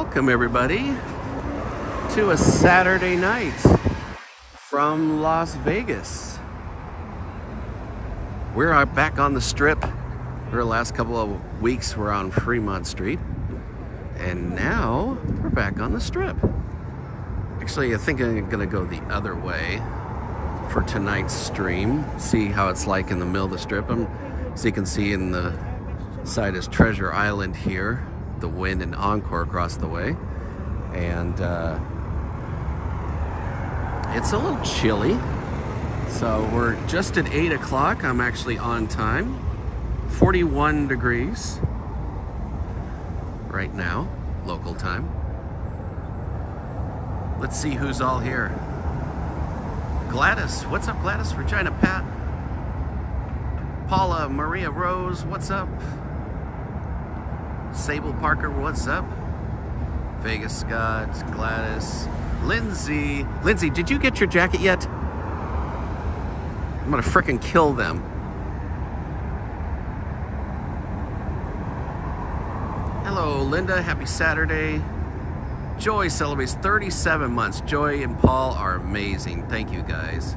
Welcome everybody to a Saturday night from Las Vegas. We're back on the Strip. For the last couple of weeks we're on Fremont Street, and now we're back on the Strip. Actually, I think I'm gonna go the other way for tonight's stream, see how it's like in the middle of the Strip. So you can see in the side is Treasure Island here, the Wynn and Encore across the way, and it's a little chilly, so we're just at 8 o'clock. I'm actually on time. 41 degrees right now, local time. Let's see who's all here. Gladys, what's up Gladys? Regina Pat, Paula, Maria Rose, what's up? Sable Parker, what's up? Vegas Scott, Gladys, Lindsay. Lindsay, did you get your jacket yet? I'm gonna frickin' kill them. Hello, Linda, happy Saturday. Joy celebrates 37 months. Joy and Paul are amazing. Thank you guys.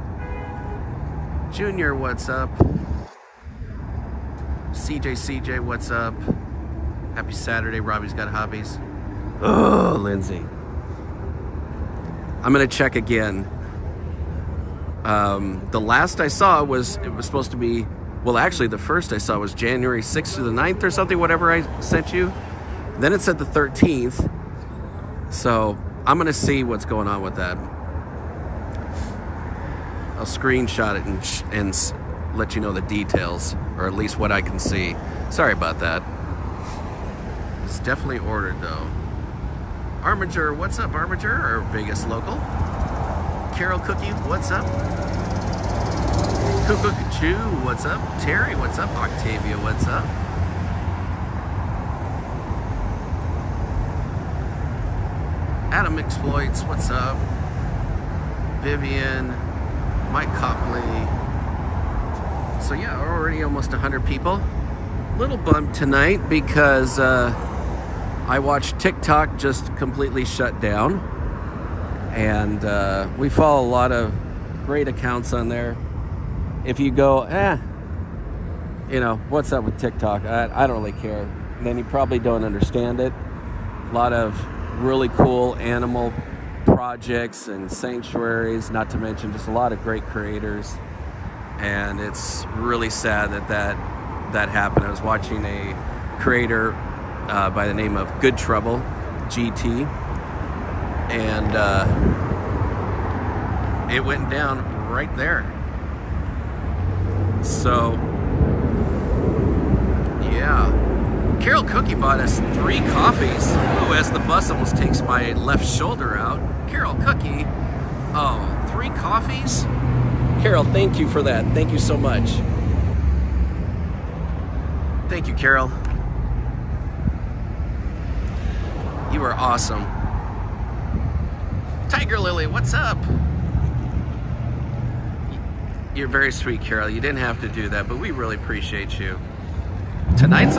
Junior, what's up? CJ, what's up? Happy Saturday. Robbie's got hobbies. Oh, Lindsay. I'm gonna check again. The last I saw it was supposed to be, well, actually the first I saw was January 6th to the 9th or something, whatever I sent you. Then it said the 13th. So I'm gonna see what's going on with that. I'll screenshot it and let you know the details, or at least what I can see. Sorry about that. It's definitely ordered though. Armiger, what's up, Armiger? Or Vegas local. Carol Cookie, what's up? Cuckoo, what's up? Terry, what's up? Octavia, what's up? Adam Exploits, what's up? Vivian, Mike Copley. So yeah, already almost 100 people. Little bummed tonight because I watched TikTok just completely shut down, and we follow a lot of great accounts on there. If you go, you know, what's up with TikTok? I don't really care. And then you probably don't understand it. A lot of really cool animal projects and sanctuaries, not to mention just a lot of great creators. And it's really sad that happened. I was watching a creator by the name of Good Trouble, GT, and it went down right there. So, yeah. Carol Cookie bought us 3 coffees. Oh, as the bus almost takes my left shoulder out. Carol Cookie, 3 coffees? Carol, thank you for that. Thank you so much. Thank you, Carol. You are awesome. Tiger Lily, what's up? You're very sweet, Carol. You didn't have to do that, but we really appreciate you. Tonight's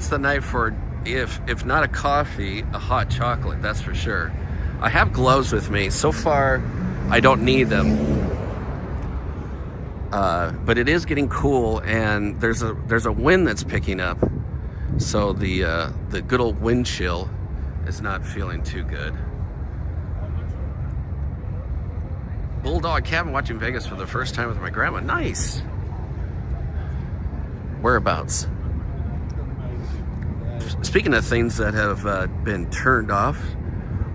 the night for, if not a coffee, a hot chocolate, that's for sure. I have gloves with me. So far, I don't need them. But it is getting cool, and there's a wind that's picking up. So the good old wind chill is not feeling too good. Bulldog Cabin watching Vegas for the first time with my grandma. Nice. Whereabouts? Speaking of things that have been turned off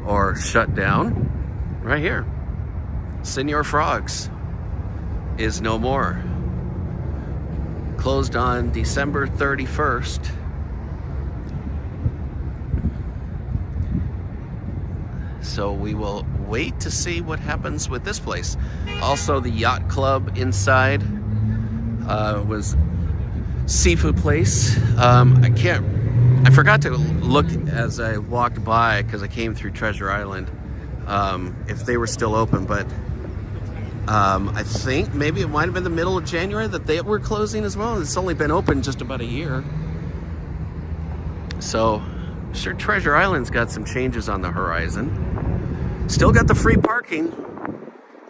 or shut down, right here, Senor Frogs is no more. Closed on December 31st. So we will wait to see what happens with this place. Also, the yacht club inside was seafood place. I forgot to look as I walked by because I came through Treasure Island if they were still open, but I think maybe it might have been the middle of January that they were closing as well. It's only been open just about a year. So, I'm sure Treasure Island's got some changes on the horizon. Still got the free parking,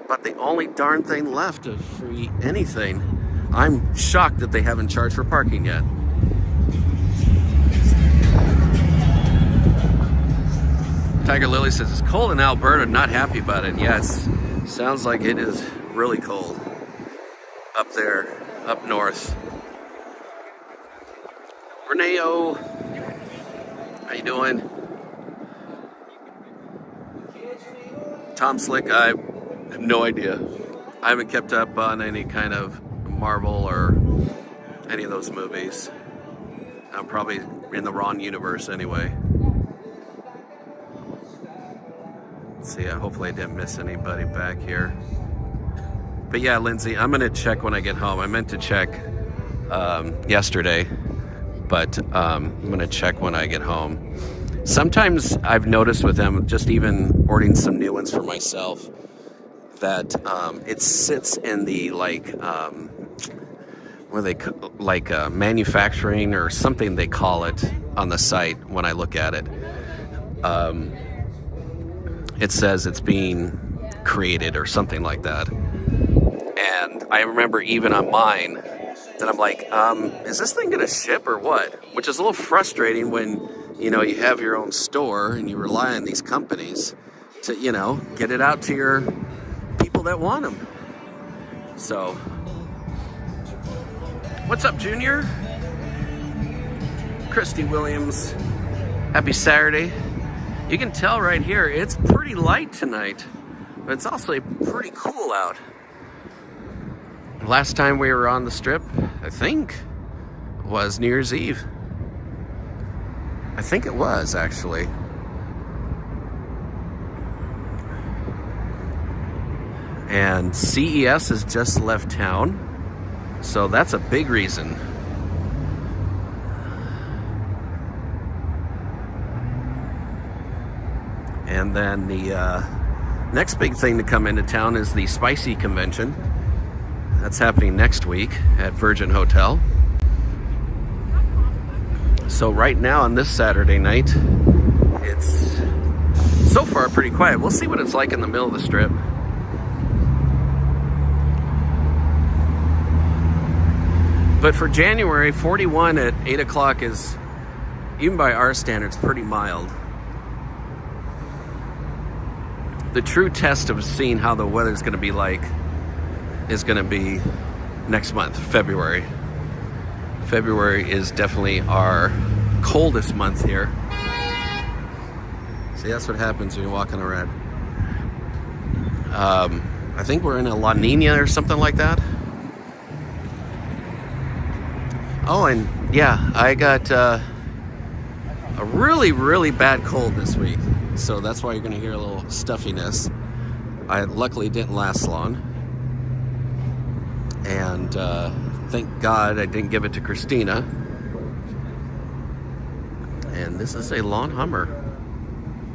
but the only darn thing left of free anything. I'm shocked that they haven't charged for parking yet. Tiger Lily says it's cold in Alberta, not happy about it. Yeah, it sounds like it is really cold up there, up north. Reneo, how you doing? Tom Slick, I have no idea. I haven't kept up on any kind of Marvel or any of those movies. I'm probably in the wrong universe anyway. Let's see, hopefully I didn't miss anybody back here. But yeah, Lindsay, I'm gonna check when I get home. I meant to check yesterday, but I'm gonna check when I get home. Sometimes I've noticed with them, just even ordering some new ones for myself, that it sits in the manufacturing or something they call it on the site. When I look at it, it says it's being created or something like that. And I remember even on mine that I'm like, is this thing gonna ship or what? Which is a little frustrating when, you know, you have your own store and you rely on these companies to, you know, get it out to your people that want them. So, what's up, Junior? Christy Williams, happy Saturday. You can tell right here, it's pretty light tonight, but it's also pretty cool out. Last time we were on the strip, I think, was New Year's Eve. I think it was, actually. And CES has just left town, so that's a big reason. And then the next big thing to come into town is the Spicy Convention. That's happening next week at Virgin Hotel. So right now on this Saturday night, it's so far pretty quiet. We'll see what it's like in the middle of the strip. But for January, 41 at 8 o'clock is, even by our standards, pretty mild. The true test of seeing how the weather's going to be like is going to be next month, February. February is definitely our coldest month here. See, that's what happens when you're walking around. I think we're in a La Nina or something like that. Oh, and yeah, I got a really, really bad cold this week. So that's why you're going to hear a little stuffiness. I luckily didn't last long. And thank God I didn't give it to Christina. And this is a lawn Hummer.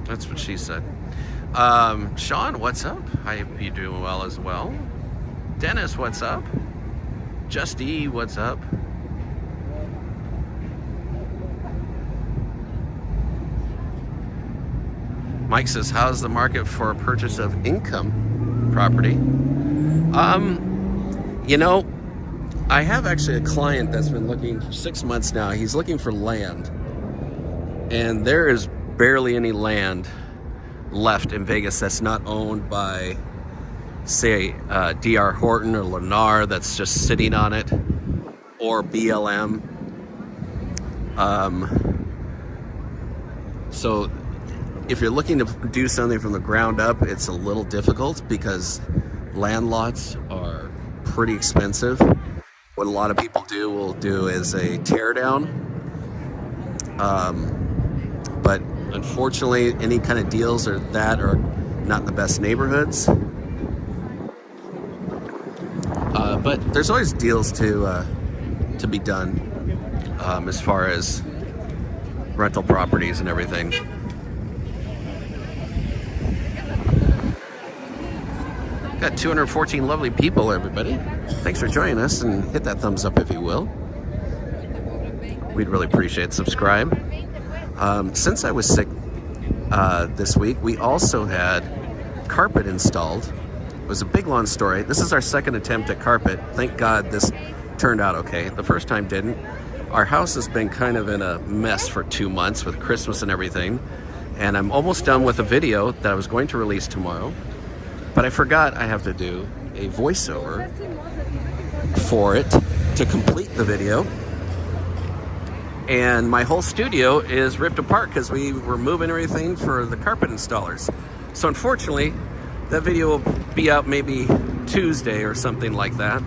That's what she said. Sean, what's up? I hope you're doing well as well. Dennis, what's up? Just E, what's up? Mike says, how's the market for a purchase of income property? You know, I have actually a client that's been looking for 6 months now. He's looking for land. And there is barely any land left in Vegas that's not owned by, say, D.R. Horton or Lennar that's just sitting on it, or BLM. So if you're looking to do something from the ground up, it's a little difficult because land lots are pretty expensive. What a lot of people will do is a tear down. But unfortunately, any kind of deals are not in the best neighborhoods. But there's always deals to be done as far as rental properties and everything. Got 214 lovely people, everybody. Thanks for joining us, and hit that thumbs up if you will. We'd really appreciate it. Subscribe. Since I was sick this week, we also had carpet installed. It was a big long story. This is our second attempt at carpet. Thank God this turned out okay. The first time didn't. Our house has been kind of in a mess for 2 months with Christmas and everything. And I'm almost done with a video that I was going to release tomorrow. But I forgot I have to do a voiceover for it to complete the video. And my whole studio is ripped apart because we were moving everything for the carpet installers. So unfortunately, that video will be out maybe Tuesday or something like that.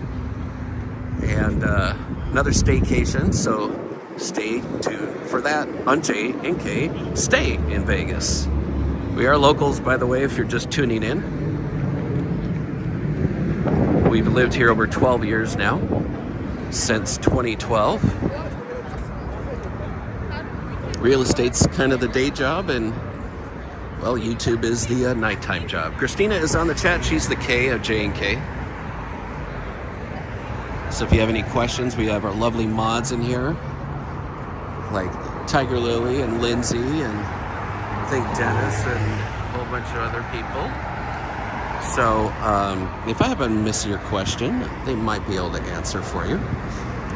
And another staycation, so stay tuned for that on JNK Stay in Vegas. We are locals, by the way, if you're just tuning in. We've lived here over 12 years now, since 2012. Real estate's kind of the day job, and well, YouTube is the nighttime job. Christina is on the chat. She's the K of J&K. So if you have any questions, we have our lovely mods in here, like Tiger Lily and Lindsay and I think Dennis and a whole bunch of other people. So if I haven't missed your question, they might be able to answer for you.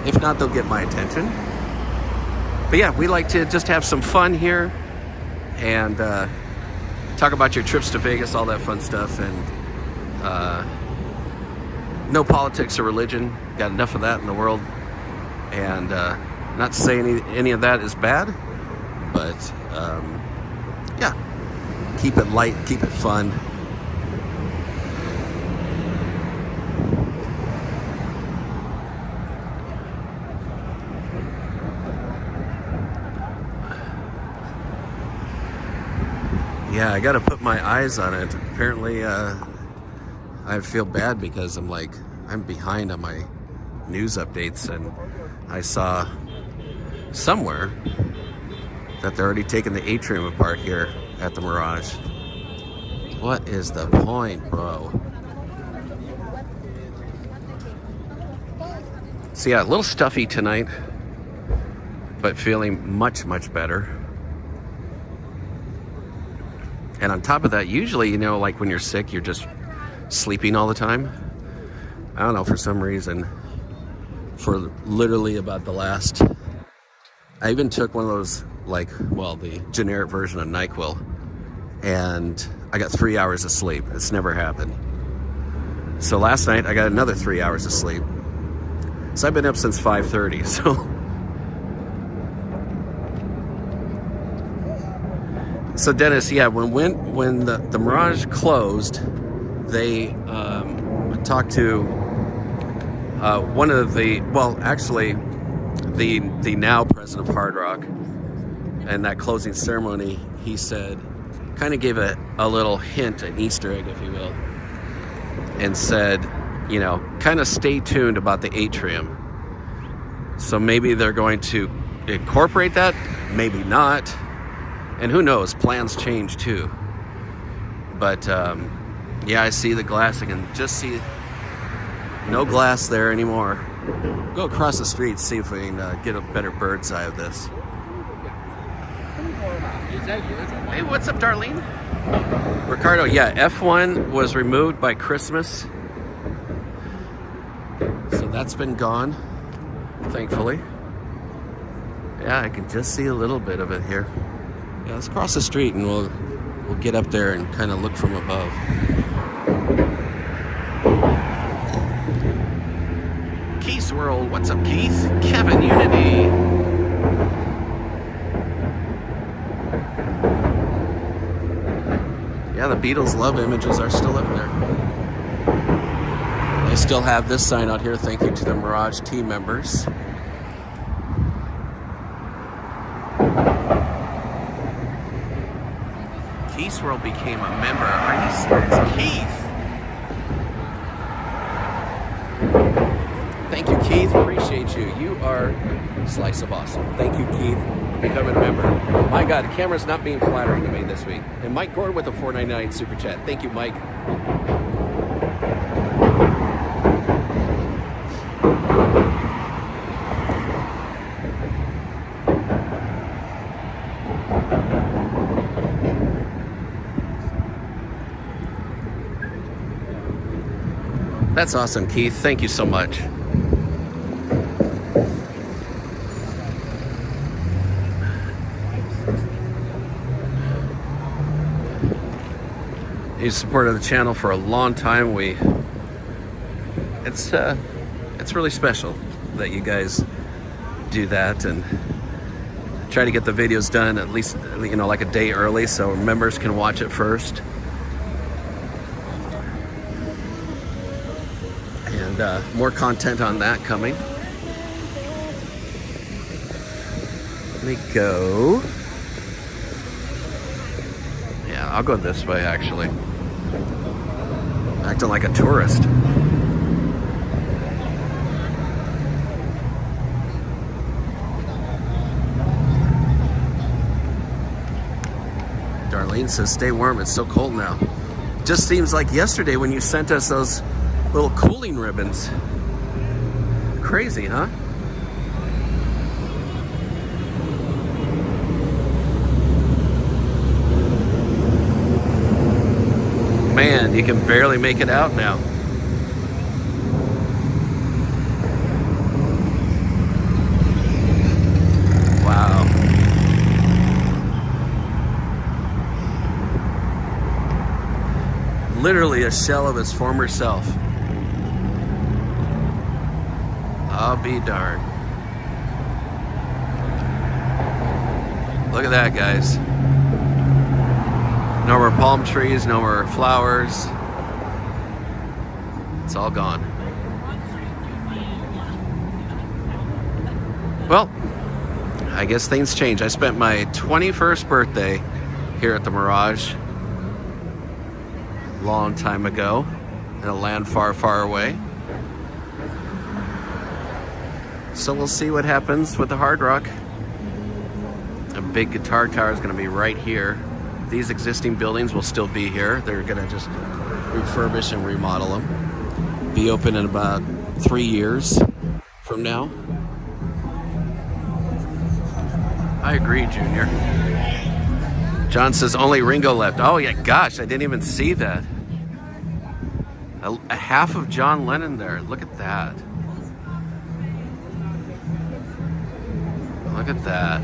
If not, they'll get my attention. But yeah, we like to just have some fun here and talk about your trips to Vegas, all that fun stuff, and no politics or religion. Got enough of that in the world. And not to say any of that is bad, but yeah, keep it light, keep it fun. Yeah, I gotta put my eyes on it. Apparently, I feel bad because I'm behind on my news updates, and I saw somewhere that they're already taking the atrium apart here at the Mirage. What is the point, bro? So yeah, a little stuffy tonight, but feeling much, much better. And on top of that, usually, you know, like when you're sick, you're just sleeping all the time. I don't know, for some reason, for literally about the last, I even took one of those, like, well, the generic version of NyQuil, and I got 3 hours of sleep. It's never happened. So last night, I got another 3 hours of sleep. So I've been up since 5:30, So Dennis, yeah, when the Mirage closed, they talked to one of the, well, actually, the now president of Hard Rock, and that closing ceremony, he said, kind of gave a little hint, an Easter egg, if you will, and said, you know, kind of stay tuned about the atrium. So maybe they're going to incorporate that, maybe not. And who knows, plans change too. But yeah, I see the glass. I can just see no glass there anymore. Go across the street, see if we can get a better bird's eye of this. Hey, what's up, Darlene? Ricardo, yeah, F1 was removed by Christmas. So that's been gone, thankfully. Yeah, I can just see a little bit of it here. Yeah, let's cross the street and we'll get up there and kind of look from above. Keith World, what's up, Keith? Kevin Unity. Yeah, the Beatles love images are still up there. They still have this sign out here. Thank you to the Mirage team members. Keith World became a member. Are you serious? Keith? Thank you, Keith. Appreciate you. You are a slice of awesome. Thank you, Keith, for becoming a member. My God, the camera's not being flattering to me this week. And Mike Gordon with a $4.99 super chat. Thank you, Mike. That's awesome, Keith. Thank you so much. You supported the channel for a long time. It's really special that you guys do that and try to get the videos done at least, you know, like a day early so members can watch it first. And more content on that coming. Let me go. Yeah, I'll go this way actually. Acting like a tourist. Darlene says, stay warm, it's so cold now. Just seems like yesterday when you sent us those little cooling ribbons. Crazy, huh? Man, you can barely make it out now. Wow. Literally a shell of its former self. I'll be darned. Look at that, guys. No more palm trees, no more flowers. It's all gone. Well, I guess things change. I spent my 21st birthday here at the Mirage a long time ago in a land far, far away. So we'll see what happens with the Hard Rock. A big guitar tower is going to be right here. These existing buildings will still be here. They're going to just refurbish and remodel them. Be open in about 3 years from now. I agree, Junior. John says only Ringo left. Oh yeah, gosh, I didn't even see that. A half of John Lennon there. Look at that. Look at that.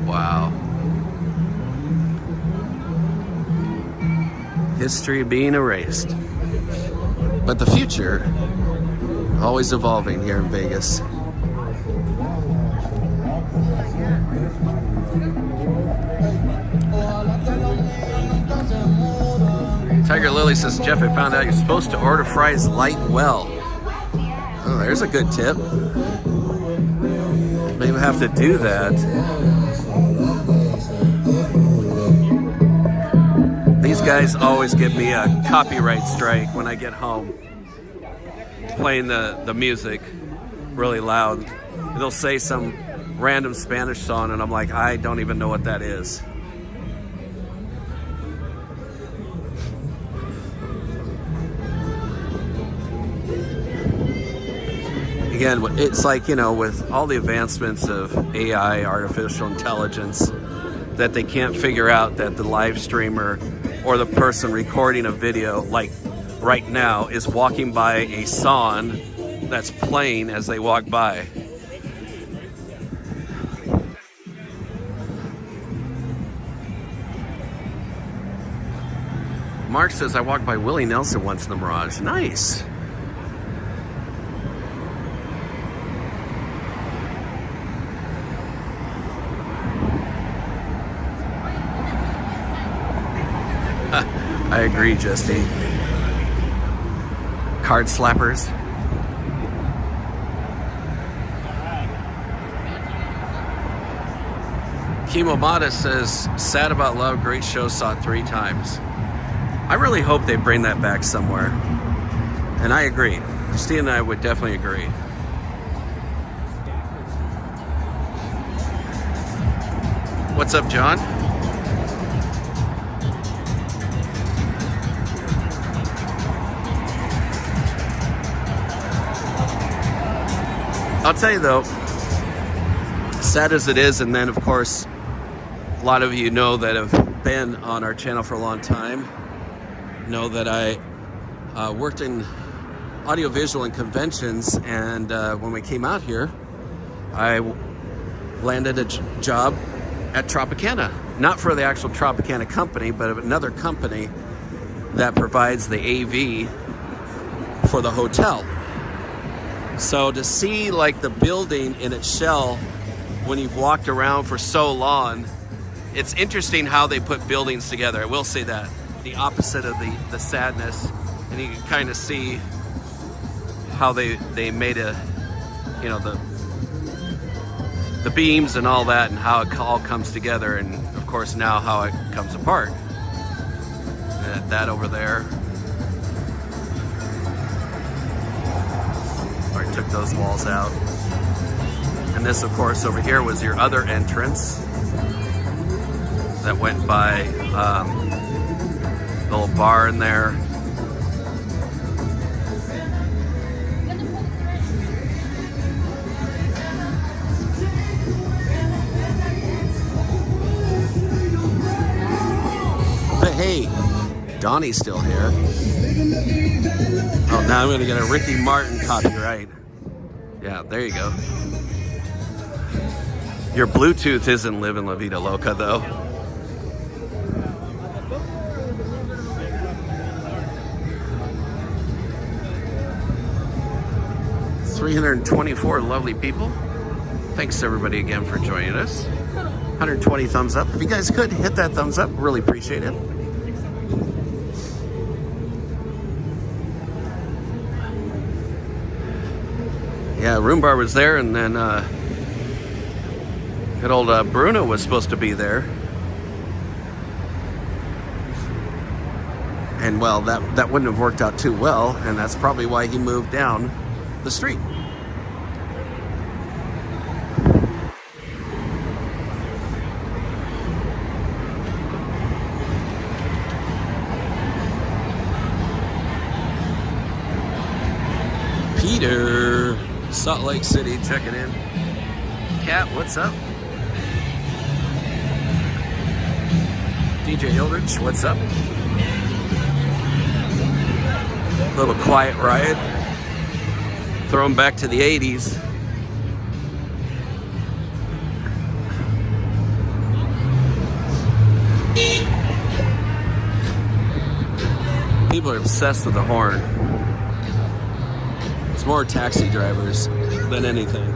Wow. History being erased. But the future, always evolving here in Vegas. Tiger Lily says, Jeff, I found out you're supposed to order fries light well. Oh, there's a good tip. Maybe we'll have to do that. These guys always give me a copyright strike when I get home. Playing the music really loud. They'll say some random Spanish song and I'm like, I don't even know what that is. Again, it's like, you know, with all the advancements of AI, artificial intelligence, that they can't figure out that the live streamer or the person recording a video, like right now, is walking by a song that's playing as they walk by. Mark says, I walked by Willie Nelson once in the Mirage. Nice. I agree, Justy. Card slappers. Kimomata says, sad about love, great show, saw it 3 times. I really hope they bring that back somewhere. And I agree. Christine and I would definitely agree. What's up, John? I'll tell you though, sad as it is, and then of course, a lot of you know that have been on our channel for a long time, know that I worked in audiovisual and conventions, and when we came out here, I landed a job at Tropicana. Not for the actual Tropicana company, but another company that provides the AV for the hotel. So to see like the building in its shell when you've walked around for so long, it's interesting how they put buildings together. I will say that. The opposite of the sadness. And you can kind of see how they made a, you know, the beams and all that, and how it all comes together, and of course now how it comes apart. And that over there. I took those walls out. And this, of course, over here was your other entrance that went by the little bar in there. But hey, Donnie's still here. Oh, now I'm gonna get a Ricky Martin copyright. Yeah, there you go. Your Bluetooth isn't Livin' La Vida Loca, though. $324 lovely people. Thanks everybody again for joining us. 120 thumbs up. If you guys could hit that thumbs up, really appreciate it. Yeah, Room Bar was there, and then good old Bruno was supposed to be there. And well, that wouldn't have worked out too well, and that's probably why he moved down the street. Peter, Salt Lake City, checking in. Kat, what's up? DJ Hildrich, what's up? Little quiet ride. Throw them back to the 80s. People are obsessed with the horn. It's more taxi drivers than anything.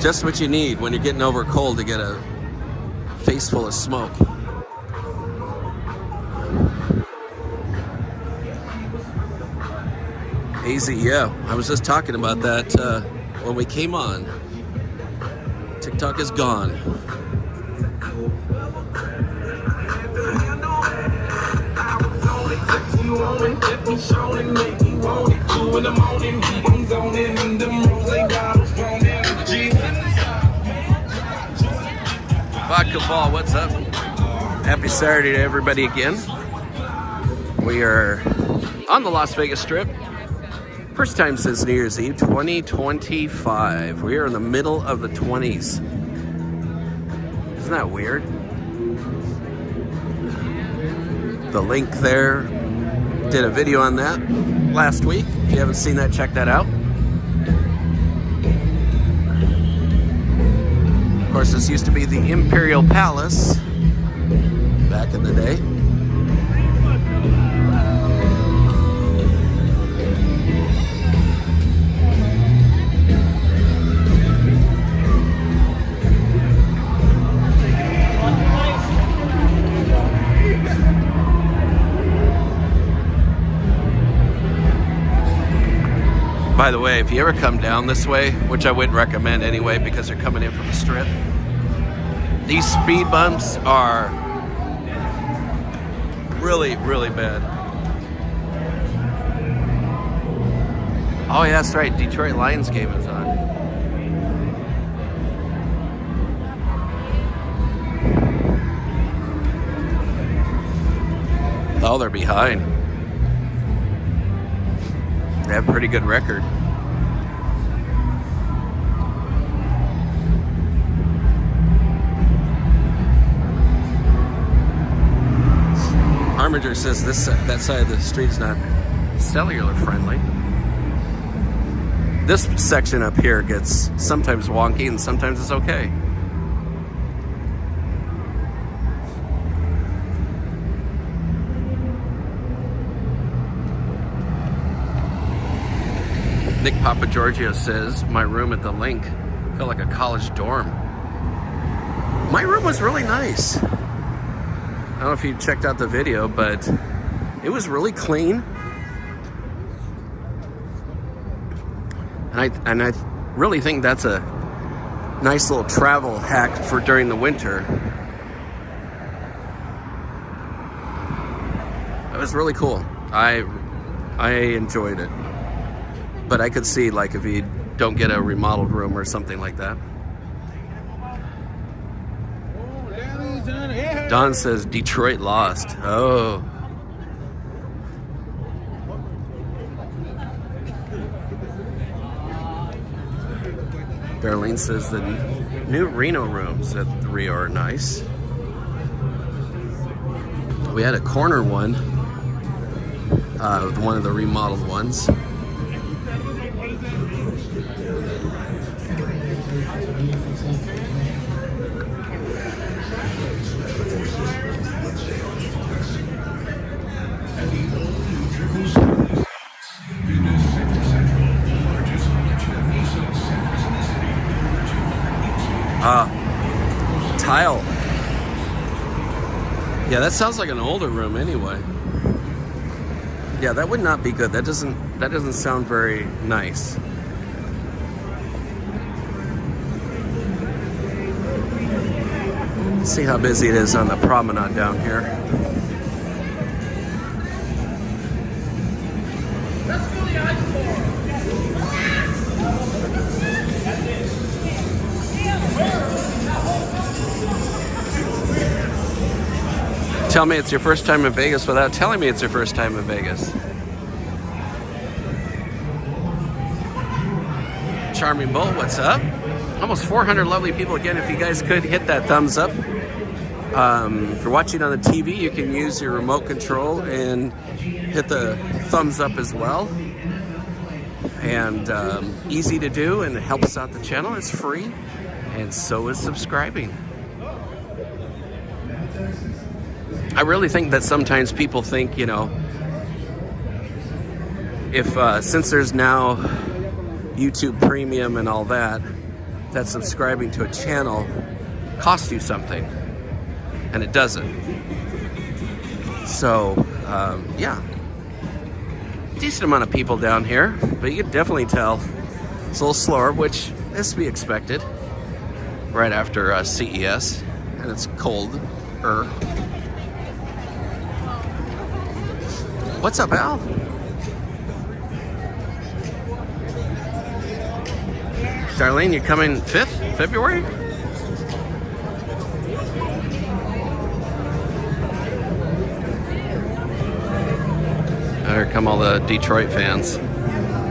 Just what you need when you're getting over a cold to get a face full of smoke. Easy, yeah. I was just talking about that when we came on. TikTok is gone. Vodka Ball, what's up? Happy Saturday to everybody again. We are on the Las Vegas Strip. First time since New Year's Eve, 2025. We are in the middle of the 20s. Isn't that weird? The Linq there. Did a video on that last week. If you haven't seen that, check that out. Of course, this used to be the Imperial Palace back in the day. By the way, if you ever come down this way, which I wouldn't recommend anyway because they're coming in from the Strip, these speed bumps are really, really bad. Oh yeah, that's right, Detroit Lions game is on. tell they're behind. They have a pretty good record. Armiger says that side of the street is not cellular friendly. This section up here gets sometimes wonky and sometimes it's okay. Nick Papa Giorgio says, my room at the Linq felt like a college dorm. My room was really nice. I don't know if you checked out the video, but it was really clean. And I really think that's a nice little travel hack for during the winter. It was really cool. I enjoyed it. But I could see, like, if you don't get a remodeled room or something like that. Don says Detroit lost. Oh. Darlene says the new Reno rooms at the Rio are nice. We had a corner one, one of the remodeled ones. Tile. Yeah, that sounds like an older room anyway. Yeah, that would not be good. That doesn't sound very nice. Let's see how busy it is on the promenade down here. Tell me it's your first time in Vegas without telling me it's your first time in Vegas. Charming Bull, what's up? Almost 400 lovely people again. If you guys could hit that thumbs up. If you're watching on the TV, you can use your remote control and hit the thumbs up as well. And easy to do, and it helps out the channel. It's free, and so is subscribing. I really think that sometimes people think, you know, if since there's now YouTube Premium and all that, that subscribing to a channel costs you something, and it doesn't. So, yeah, decent amount of people down here, but you can definitely tell it's a little slower, which is to be expected right after CES, and it's colder. What's up, Al? Darlene, you coming 5th February? Here come all the Detroit fans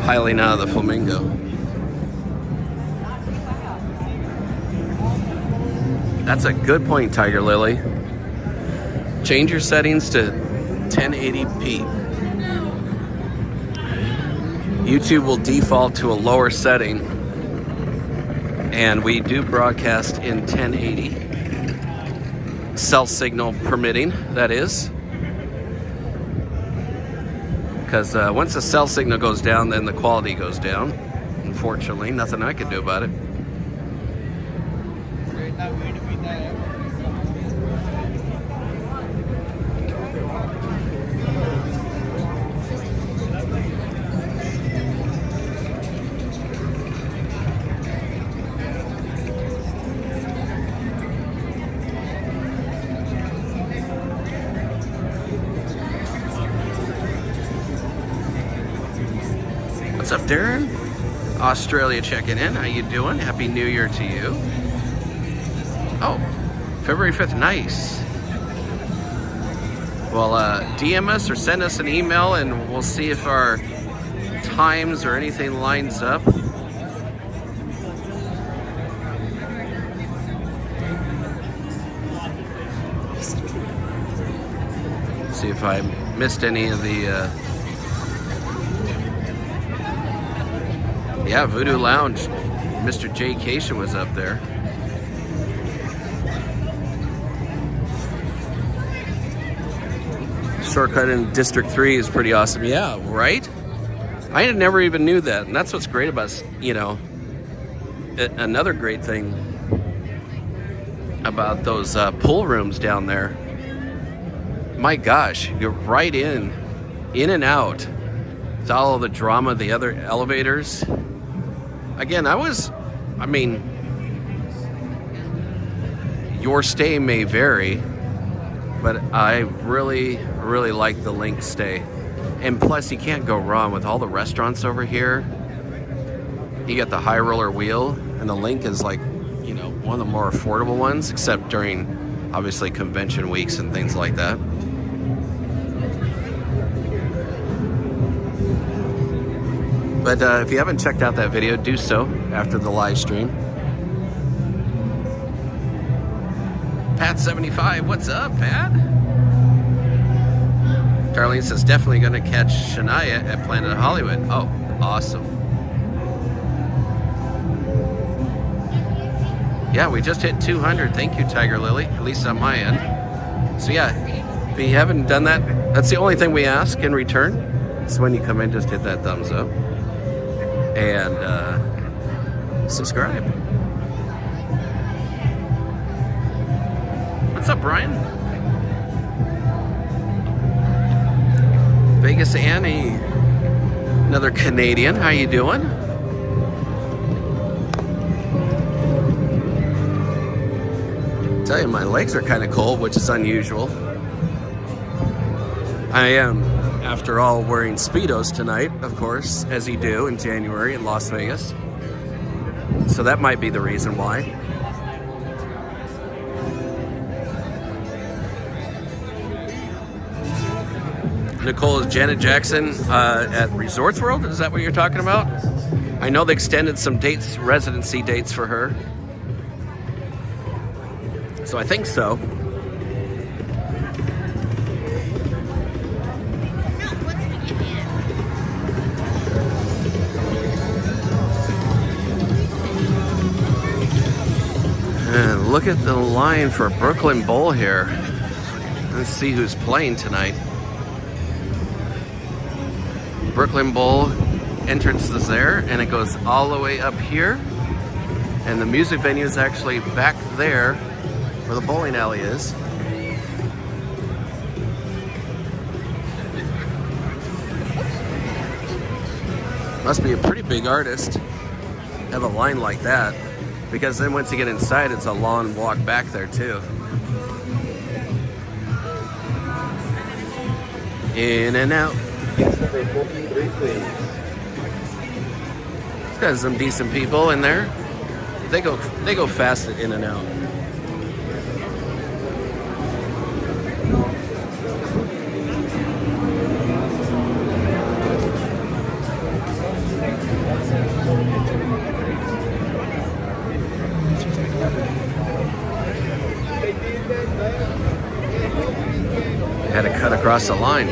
piling out of the Flamingo. That's a good point, Tiger Lily. Change your settings to 1080p. YouTube will default to a lower setting, and we do broadcast in 1080. Cell signal permitting, that is. Because once the cell signal goes down, then the quality goes down. Unfortunately, nothing I can do about it. What's up, Darren? Australia checking in. How you doing? Happy New Year to you. Oh, February 5th. Nice. Well, DM us or send us an email and we'll see if our times or anything lines up. See if I missed any of the yeah, Voodoo Lounge. Mr. Jkstayinvegas was up there. Shortcut in District 3 is pretty awesome. Yeah, right? I never even knew that. And that's what's great about, you know, another great thing about those pool rooms down there. My gosh, you're right in and out. With all of the drama of the other elevators. Again, I mean, your stay may vary, but I really like the Linq stay. And plus, you can't go wrong with all the restaurants over here. You got the high roller wheel, and the Linq is like, you know, one of the more affordable ones, except during, obviously, convention weeks and things like that. But if you haven't checked out that video, do so after the live stream. Pat75, what's up, Pat? Darlene says, definitely going to catch Shania at Planet Hollywood. Oh, awesome. Yeah, we just hit 200. Thank you, Tiger Lily, at least on my end. So yeah, if you haven't done that, that's the only thing we ask in return. So when you come in, just hit that thumbs up. And subscribe. What's up, Brian? Vegas Annie, another Canadian. How you doing? Tell you, my legs are kind of cold, which is unusual. I am, after all, wearing Speedos tonight, of course, as you do in January in Las Vegas. So that might be the reason why. Nicole, is Janet Jackson at Resorts World? Is that what you're talking about? I know they extended some dates, residency dates for her. So I think so. And look at the line for Brooklyn Bowl here. Let's see who's playing tonight. Brooklyn Bowl entrance is there, and it goes all the way up here. And the music venue is actually back there where the bowling alley is. Must be a pretty big artist to have a line like that, because then once you get inside, it's a long walk back there too. In and out. Got some decent people in there. They go fast in and out. Had to cut across the line.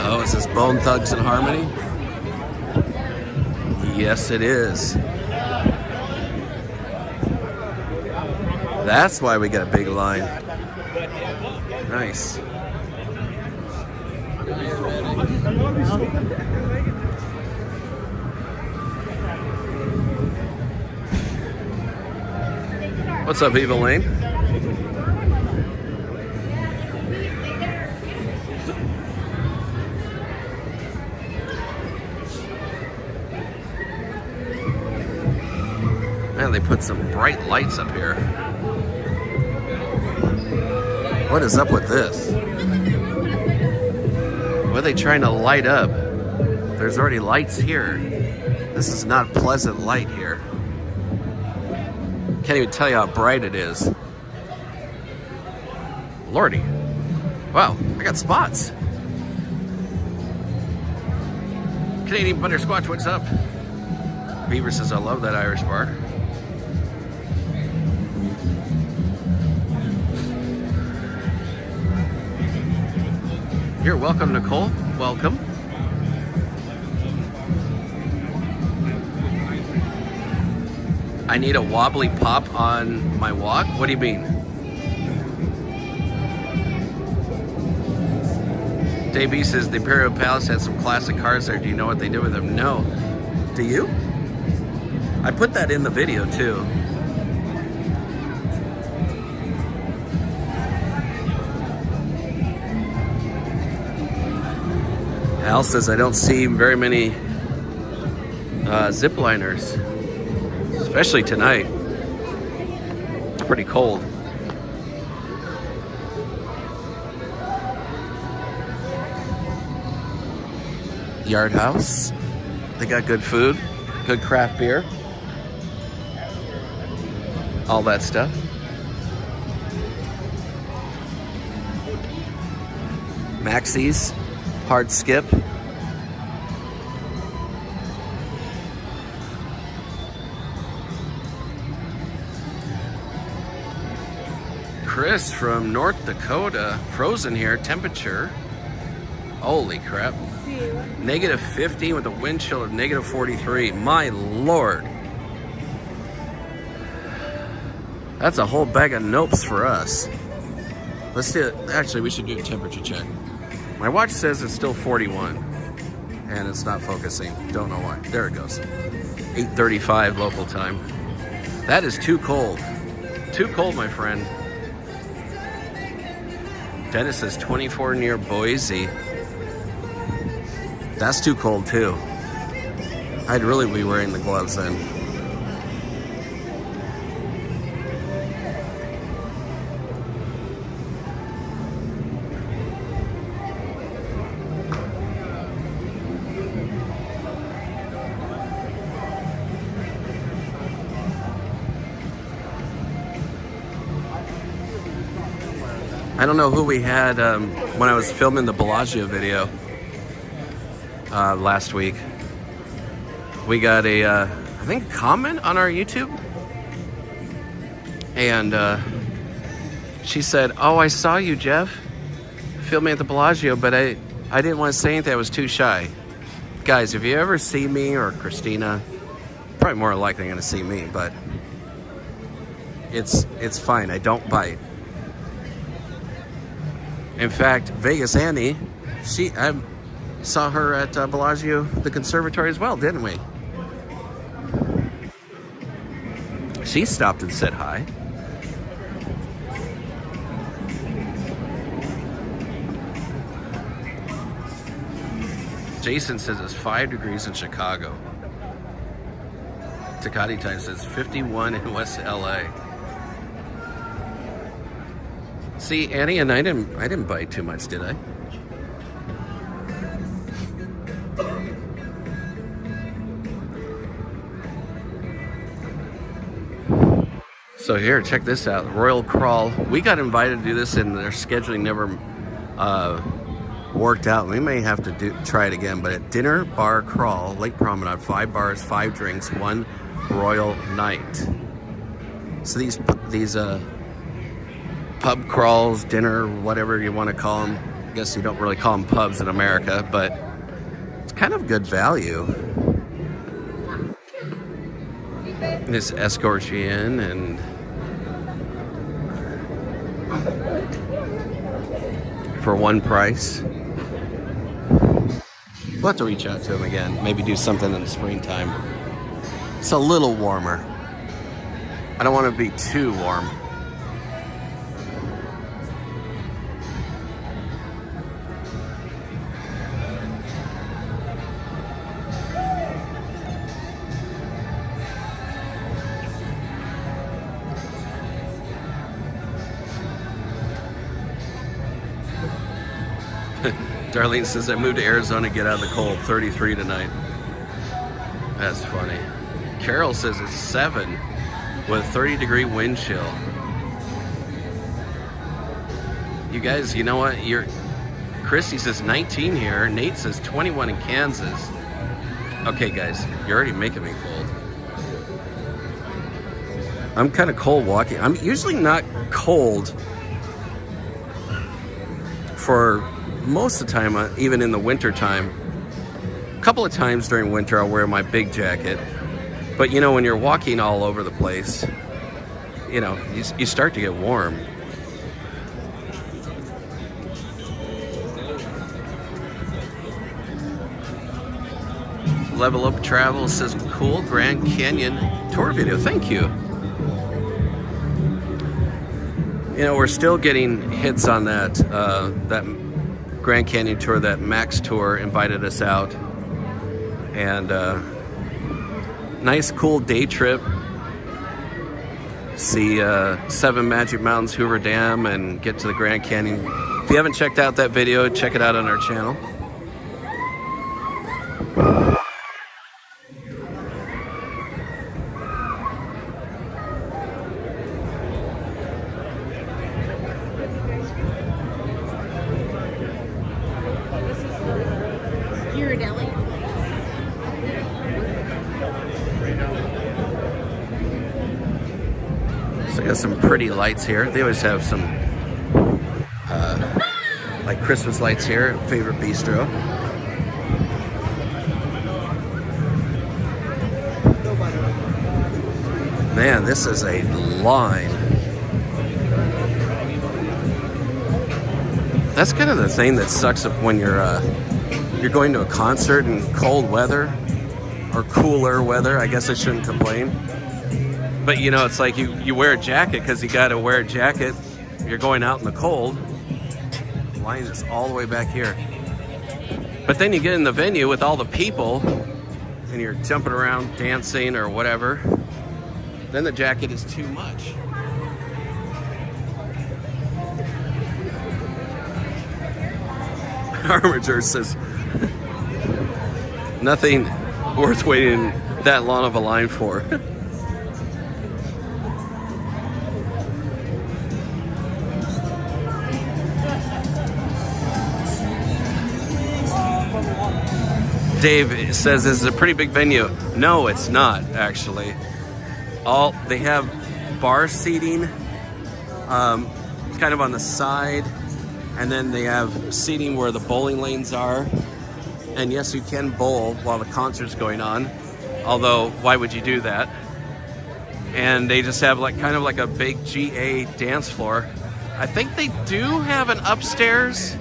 Oh, is this Bone Thugs and Harmony? Yes, it is. That's why we got a big line. Nice. What's up, Eva Lane? Man, they put some bright lights up here. What is up with this? What are they trying to light up? There's already lights here. This is not pleasant light here. Can't even tell you how bright it is. Lordy. Wow, I got spots. Canadian Butterscotch, what's up? Beaver says, I love that Irish bar. You're welcome, Nicole. Welcome. I need a wobbly pop on my walk? What do you mean? Dave B says the Imperial Palace had some classic cars there. Do you know what they did with them? No. Do you? I put that in the video too. Al says I don't see very many zip liners, especially tonight. It's pretty cold. Yard House. They got good food, good craft beer, all that stuff. Maxie's, Hard Skip. Chris from North Dakota, frozen here, temperature. Holy crap. Negative 15 with a wind chill of negative 43. My Lord. That's a whole bag of nopes for us. Let's do it. Actually, we should do a temperature check. My watch says it's still 41. And it's not focusing. Don't know why. There it goes. 8:35 local time. That is too cold. Too cold, my friend. Dennis says 24 near Boise. That's too cold too. I'd really be wearing the gloves then. I don't know who we had when I was filming the Bellagio video last week. We got a, I think, comment on our YouTube. And she said, oh, I saw you, Jeff, filming at the Bellagio, but I didn't want to say anything. I was too shy. Guys, if you ever see me or Christina, probably more likely going to see me, but it's fine. I don't bite. In fact, Vegas Annie, I saw her at Bellagio, the conservatory as well, didn't we? She stopped and said hi. Jason says it's 5 degrees in Chicago. Takati time says 51 in West LA. See, Annie, and I didn't bite too much, did I? So here, check this out. Royal Crawl. We got invited to do this and their scheduling never worked out. We may have to try it again, but at Dinner Bar Crawl, Lake Promenade, 5 bars, 5 drinks, 1 royal night. So these pub crawls, dinner, whatever you want to call them. I guess you don't really call them pubs in America, but it's kind of good value. This escorts you in, and for one price. We'll have to reach out to him again. Maybe do something in the springtime. It's a little warmer. I don't want to be too warm. Darlene says, I moved to Arizona to get out of the cold. 33 tonight. That's funny. Carol says it's 7 with a 30-degree wind chill. You guys, you know what? Christy says 19 here. Nate says 21 in Kansas. Okay, guys, you're already making me cold. I'm kind of cold walking. I'm usually not cold for most of the time, even in the winter time. A couple of times during winter, I'll wear my big jacket. But you know, when you're walking all over the place, you know, you start to get warm. Level Up Travel says, cool Grand Canyon tour video. Thank you. You know, we're still getting hits on that that Grand Canyon tour. That Max tour invited us out, and nice, cool day trip. See 7 Magic Mountains, Hoover Dam, and get to the Grand Canyon. If you haven't checked out that video, check it out on our channel. So I got some pretty lights here. They always have some like Christmas lights here. Favorite Bistro. Man, this is a line. That's kind of the thing that sucks up when you're going to a concert in cold weather or cooler weather. I guess I shouldn't complain. But you know, it's like you wear a jacket because you got to wear a jacket. You're going out in the cold. The line is all the way back here. But then you get in the venue with all the people and you're jumping around, dancing or whatever. Then the jacket is too much. Armature says, nothing worth waiting that long of a line for. Dave says this is a pretty big venue. No, it's not actually. They have bar seating, kind of on the side, and then they have seating where the bowling lanes are. And yes, you can bowl while the concert's going on. Although, why would you do that? And they just have like kind of like a big GA dance floor. I think they do have an upstairs.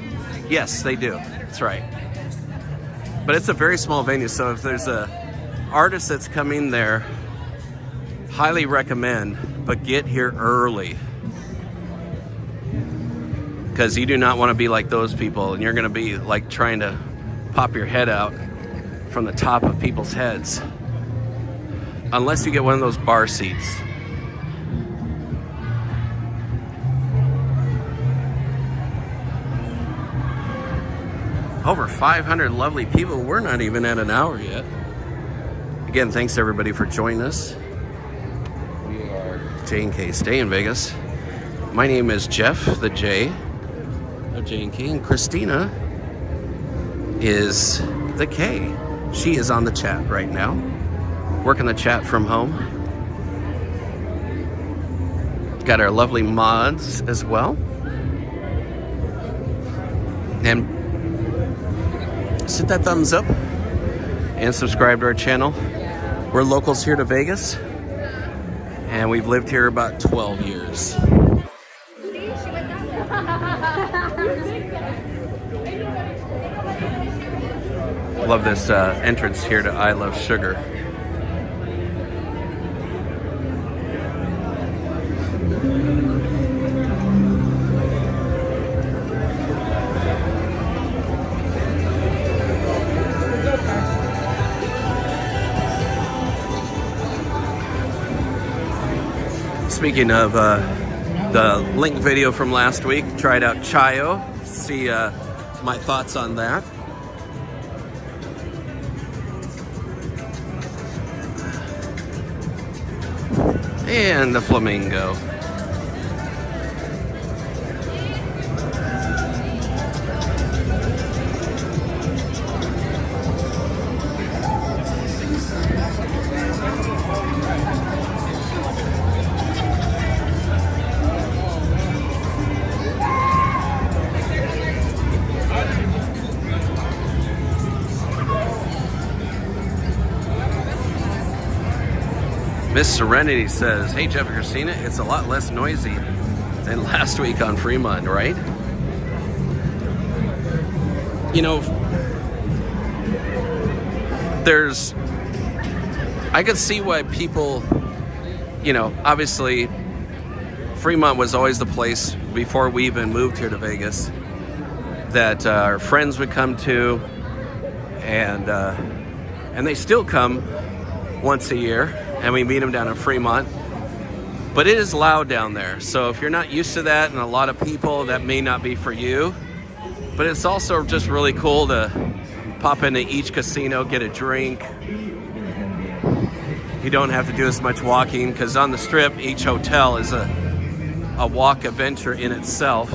Yes, they do. That's right. But it's a very small venue, so if there's a artist that's coming there, highly recommend, but get here early. Because you do not want to be like those people, and you're going to be like trying to pop your head out from the top of people's heads. Unless you get one of those bar seats. Over 500 lovely people. We're not even at an hour yet. Again, thanks everybody for joining us. We are J&K Stay in Vegas. My name is Jeff, the J of J&K, and Christina is the K. She is on the chat right now, working the chat from home. Got our lovely mods as well. And hit that thumbs up and subscribe to our channel. We're locals here to Vegas, and we've lived here about 12 years. Love this entrance here to I Love Sugar. Speaking of the Linq video from last week, tried out Chayo. See my thoughts on that. And the flamingo. Miss Serenity says, hey Jeff and Christina, it's a lot less noisy than last week on Fremont, right? You know, I could see why people, you know, obviously Fremont was always the place before we even moved here to Vegas that our friends would come to, and they still come once a year, and we meet them down in Fremont. But it is loud down there, so if you're not used to that and a lot of people, that may not be for you. But it's also just really cool to pop into each casino, get a drink. You don't have to do as much walking, because on the Strip, each hotel is a walk adventure in itself.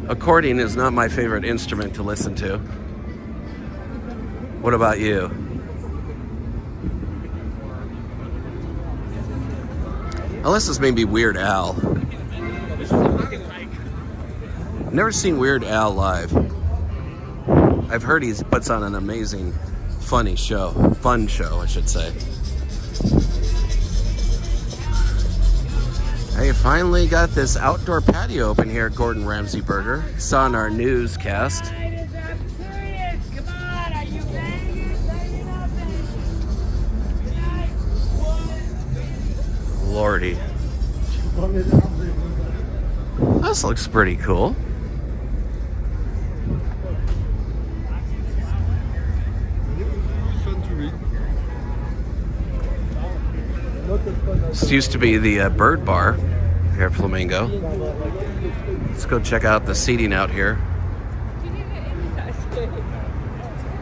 Accordion is not my favorite instrument to listen to. What about you? Unless it's maybe Weird Al. I've never seen Weird Al live. I've heard he puts on an amazing, fun show, I should say. I finally got this outdoor patio open here at Gordon Ramsay Burger. Saw in our newscast. Lordy. This looks pretty cool. This used to be the Bird Bar here at Flamingo. Let's go check out the seating out here.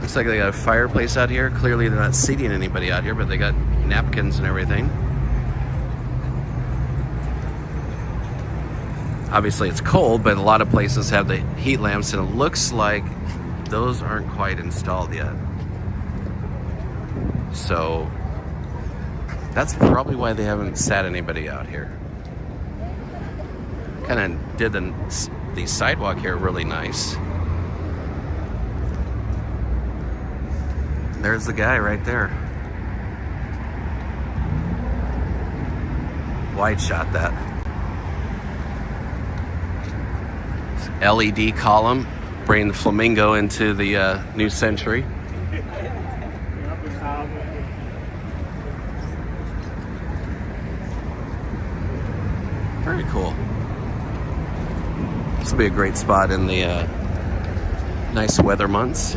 Looks like they got a fireplace out here. Clearly they're not seating anybody out here, but they got napkins and everything. Obviously it's cold, but a lot of places have the heat lamps, and it looks like those aren't quite installed yet. So that's probably why they haven't sat anybody out here. Kind of did the sidewalk here really nice. There's the guy right there. Wide shot that. LED column, bringing the Flamingo into the new century. Very cool. This will be a great spot in the nice weather months.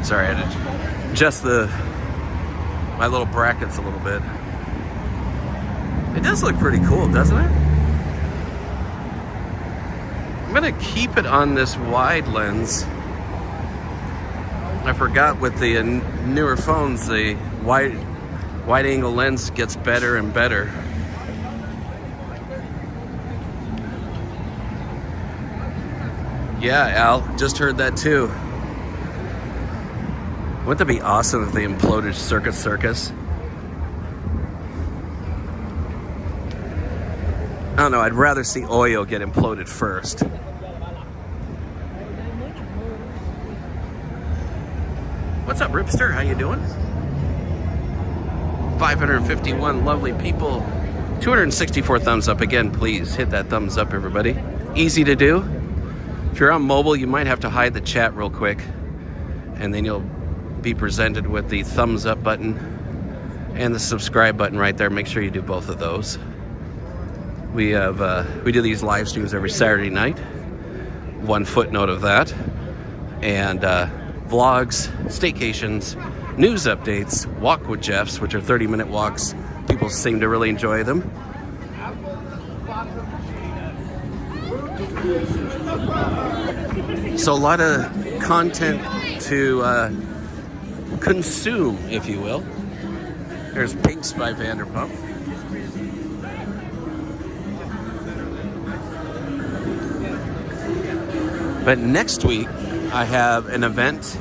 Sorry, I had to adjust my little brackets a little bit. It does look pretty cool, doesn't it? I'm gonna keep it on this wide lens. I forgot with the newer phones, the wide angle lens gets better and better. Yeah, Al, just heard that too. Wouldn't that be awesome if they imploded Circus Circus? I don't know, I'd rather see Oyo get imploded first. What's up, Ripster? How you doing? 551 lovely people. 264 thumbs up. Again, please hit that thumbs up, everybody. Easy to do. If you're on mobile, you might have to hide the chat real quick, and then you'll be presented with the thumbs up button and the subscribe button right there. Make sure you do both of those. We do these live streams every Saturday night. One footnote of that, and vlogs, staycations, news updates, walk with Jeffs, which are 30-minute walks. People seem to really enjoy them. So a lot of content to consume, if you will. There's Pinks by Vanderpump. But next week, I have an event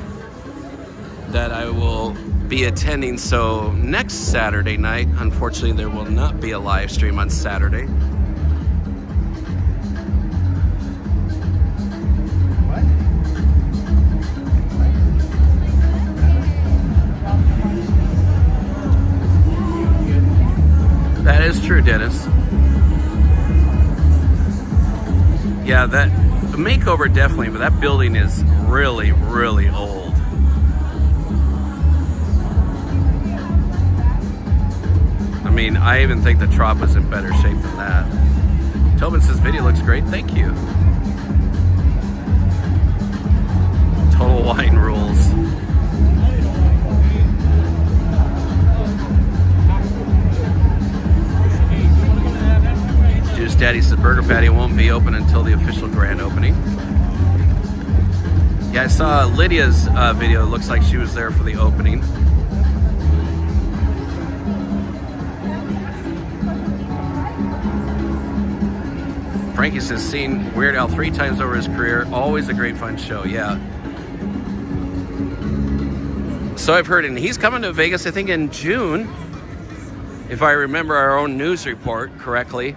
that I will be attending. So next Saturday night, unfortunately, there will not be a live stream on Saturday. That is true, Dennis. Yeah, that makeover definitely, but that building is really, really old. I mean, I even think the Trop is in better shape than that. Tobin says video looks great. Thank you. Total Wine rules. Juice Daddy says Burger Patty won't be open until the official grand opening. Yeah, I saw Lydia's video. It looks like she was there for the opening. Frankie says, seen Weird Al 3 times over his career. Always a great fun show. Yeah. So I've heard, and he's coming to Vegas, I think, in June, if I remember our own news report correctly,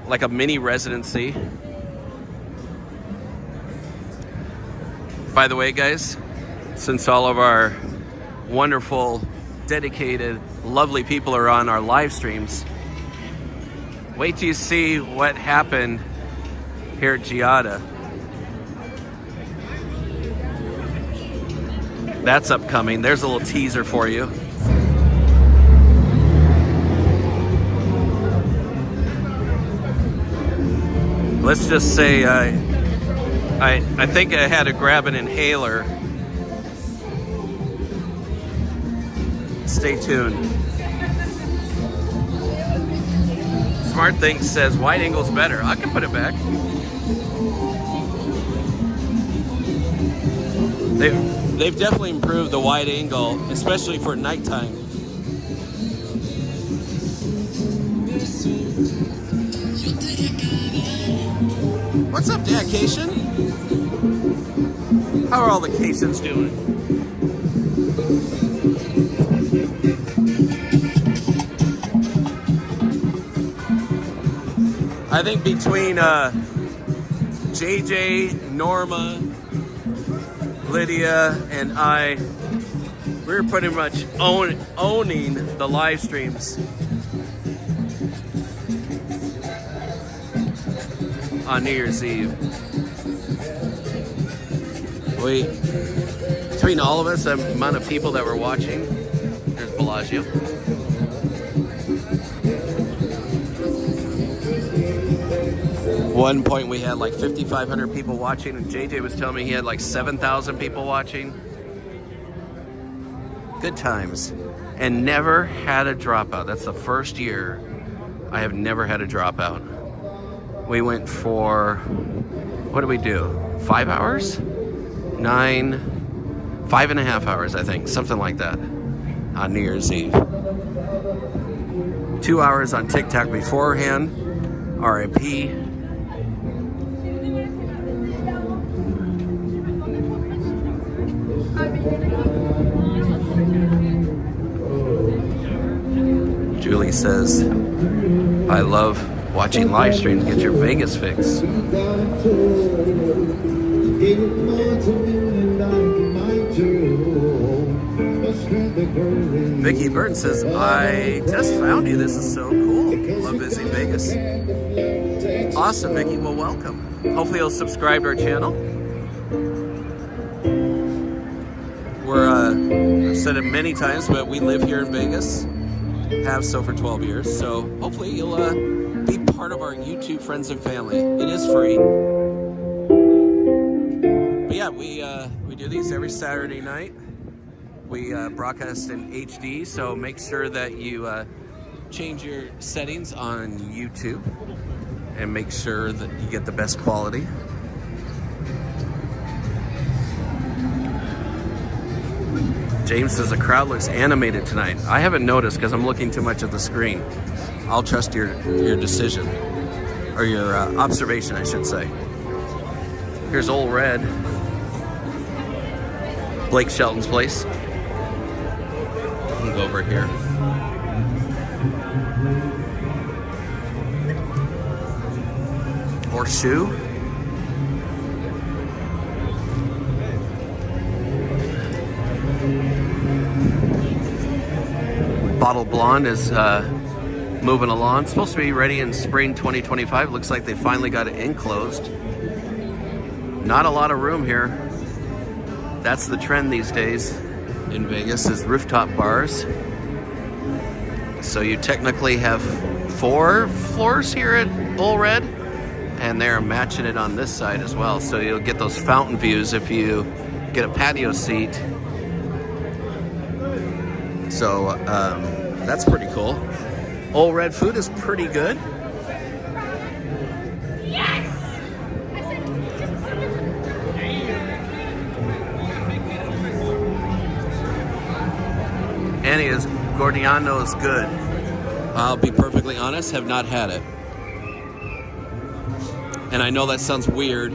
like a mini residency. By the way, guys, since all of our wonderful, dedicated, lovely people are on our live streams, wait till you see what happened here at Giada. That's upcoming. There's a little teaser for you. Let's just say I think I had to grab an inhaler. Stay tuned. Smart Thing says wide angle's better. I can put it back. They've definitely improved the wide angle, especially for nighttime. What's up, Dad Cation? How are all the Cations doing? I think between JJ, Norma, Lydia, and I, we're pretty much owning the live streams on New Year's Eve. Between all of us, the amount of people that were watching, there's Bellagio. One point we had like 5,500 people watching, and JJ was telling me he had like 7,000 people watching. Good times. And never had a dropout. That's the first year I have never had a dropout. We went for, what did we do? 5 hours? 5.5 hours, I think. Something like that on New Year's Eve. 2 hours on TikTok beforehand. RIP. Julie says, I love watching live streams. Get your Vegas fix. Vicky Burton says, I just found you. This is so cool. Love visiting Vegas. Awesome, Vicky. Well, welcome. Hopefully you'll subscribe to our channel. I've said it many times, but we live here in Vegas. Have so for 12 years. So hopefully you'll be part of our YouTube friends and family. It is free. But yeah, we do these every Saturday night. We broadcast in HD, so make sure that you change your settings on YouTube and make sure that you get the best quality. James says the crowd looks animated tonight. I haven't noticed because I'm looking too much at the screen. I'll trust your decision, or your observation, I should say. Here's Old Red, Blake Shelton's place. We'll go over here. Horseshoe. Bottle Blonde is moving along. It's supposed to be ready in spring 2025. Looks like they finally got it enclosed. Not a lot of room here. That's the trend these days in Vegas, is rooftop bars. So you technically have 4 floors here at Old Red, and they're matching it on this side as well. So you'll get those fountain views if you get a patio seat. So that's pretty cool. Old Red food is pretty good. Yes! Annie's Gordiano is good. I'll be perfectly honest, have not had it. And I know that sounds weird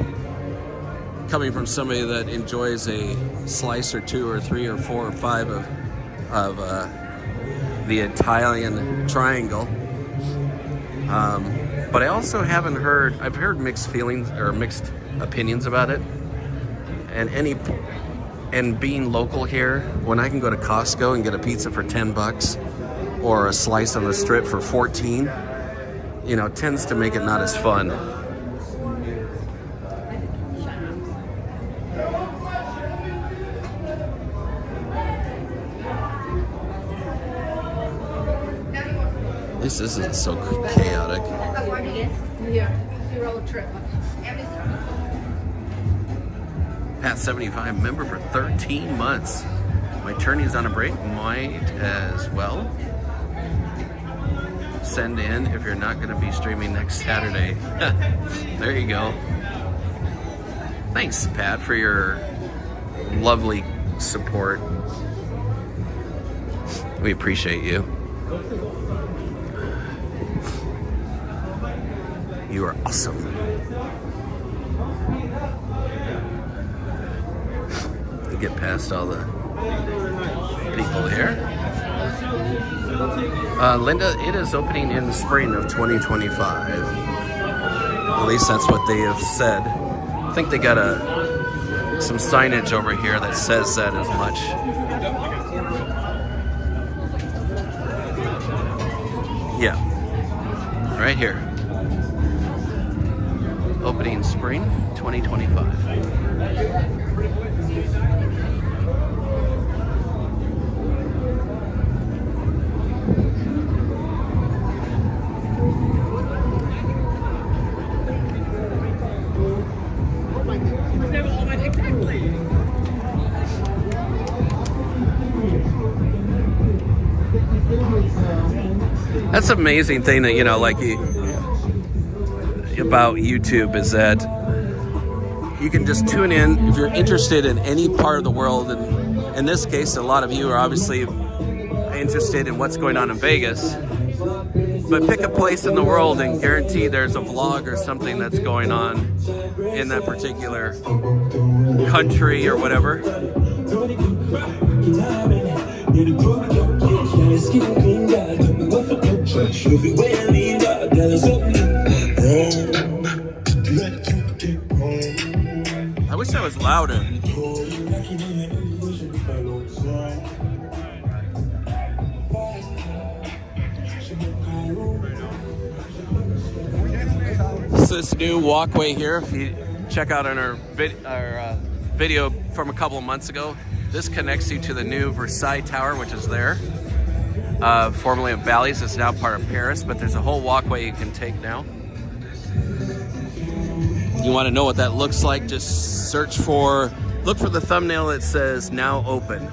coming from somebody that enjoys a slice or 2 or 3 or 4 or 5 of the Italian triangle. But I also haven't heard, I've heard mixed feelings or mixed opinions about it. And being local here, when I can go to Costco and get a pizza for $10 or a slice on the strip for 14, you know, tends to make it not as fun. This isn't so chaotic. Pat 75, member for 13 months. My attorney's on a break, might as well send in if you're not going to be streaming next Saturday. There you go. Thanks, Pat, for your lovely support. We appreciate you. You are awesome. You get past all the people here. Linda, it is opening in the spring of 2025. At least that's what they have said. I think they got some signage over here that says that as much. Yeah, right here. Opening spring 2025. That's an amazing thing that, you know, like about YouTube is that you can just tune in if you're interested in any part of the world. And in this case, a lot of you are obviously interested in what's going on in Vegas. But pick a place in the world and guarantee there's a vlog or something that's going on in that particular country or whatever. I wish I was louder. So this new walkway here, if you check out on our video from a couple of months ago, this connects you to the new Versailles Tower, which is there. formerly of Bally's. It's now part of Paris, but there's a whole walkway you can take now. You want to know what that looks like? Just look for the thumbnail that says now open.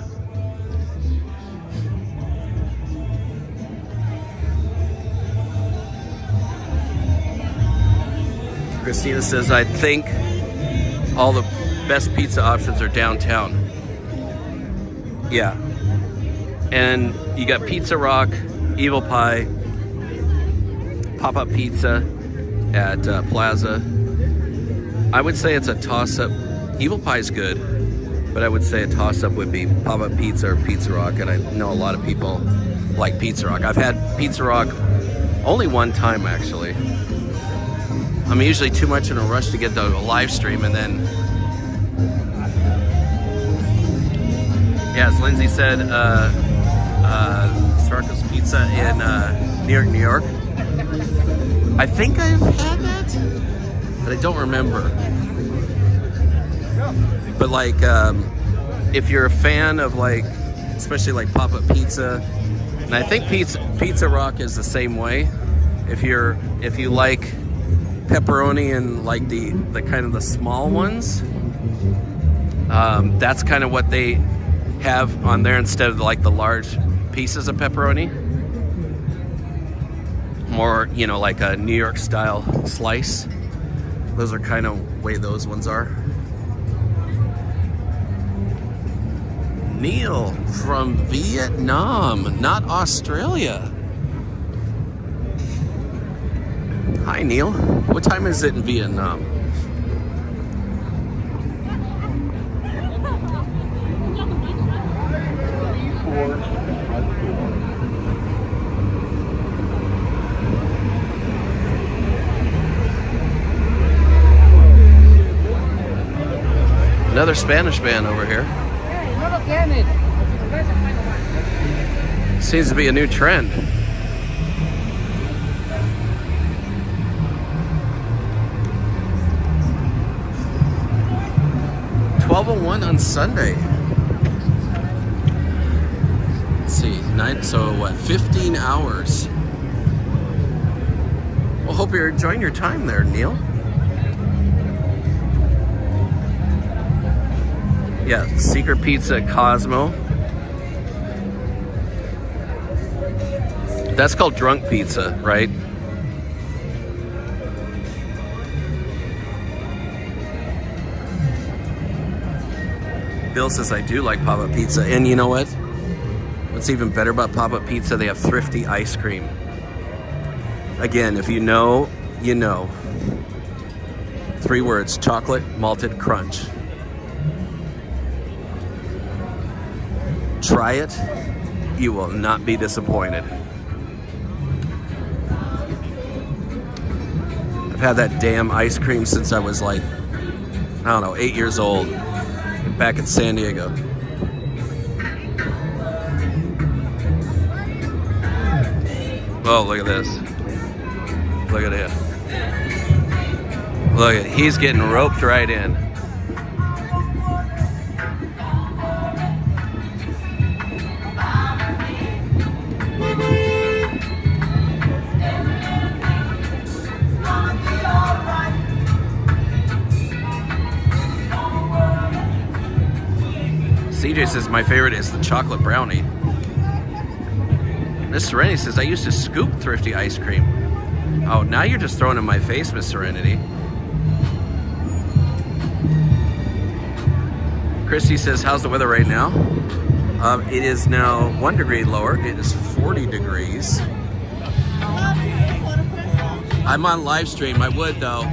Christina says, I think all the best pizza options are downtown. Yeah. And you got Pizza Rock, Evil Pie, Pop-Up Pizza at Plaza. I would say it's a toss-up. Evil Pie's good, but I would say a toss-up would be Pop-Up Pizza or Pizza Rock, and I know a lot of people like Pizza Rock. I've had Pizza Rock only one time, actually. I'm usually too much in a rush to get the live stream, and then, yeah, as Lindsay said, Sparkle's Pizza in New York. I think I've had that, but I don't remember. But like, if you're a fan of like, especially like Pop-Up Pizza, and I think Pizza Rock is the same way. If you like pepperoni and like the kind of the small ones, that's kind of what they have on there instead of like the large pieces of pepperoni. More, you know, like a New York style slice. Those are kind of the way those ones are. Neil from Vietnam, not Australia. Hi, Neil. What time is it in Vietnam? Another Spanish band over here. Seems to be a new trend. $12:01 on Sunday. Let's see, 15 hours. Well, hope you're enjoying your time there, Neil. Yeah, Secret Pizza at Cosmo. That's called drunk pizza, right? Bill says, I do like Pop-Up Pizza. And you know what? What's even better about Pop-Up Pizza? They have thrifty ice cream. Again, if you know, you know. 3 words, chocolate malted crunch. Try it. You will not be disappointed. I've had that damn ice cream since I was like, I don't know, 8 years old. Back in San Diego. Oh, look at this. Look at it. Look at, he's getting roped right in. CJ says my favorite is the chocolate brownie. Miss Serenity says I used to scoop thrifty ice cream. Oh, now you're just throwing it in my face, Miss Serenity. Christy says, how's the weather right now? It is now 1 degree lower. It is 40 degrees. I'm on live stream. I would though.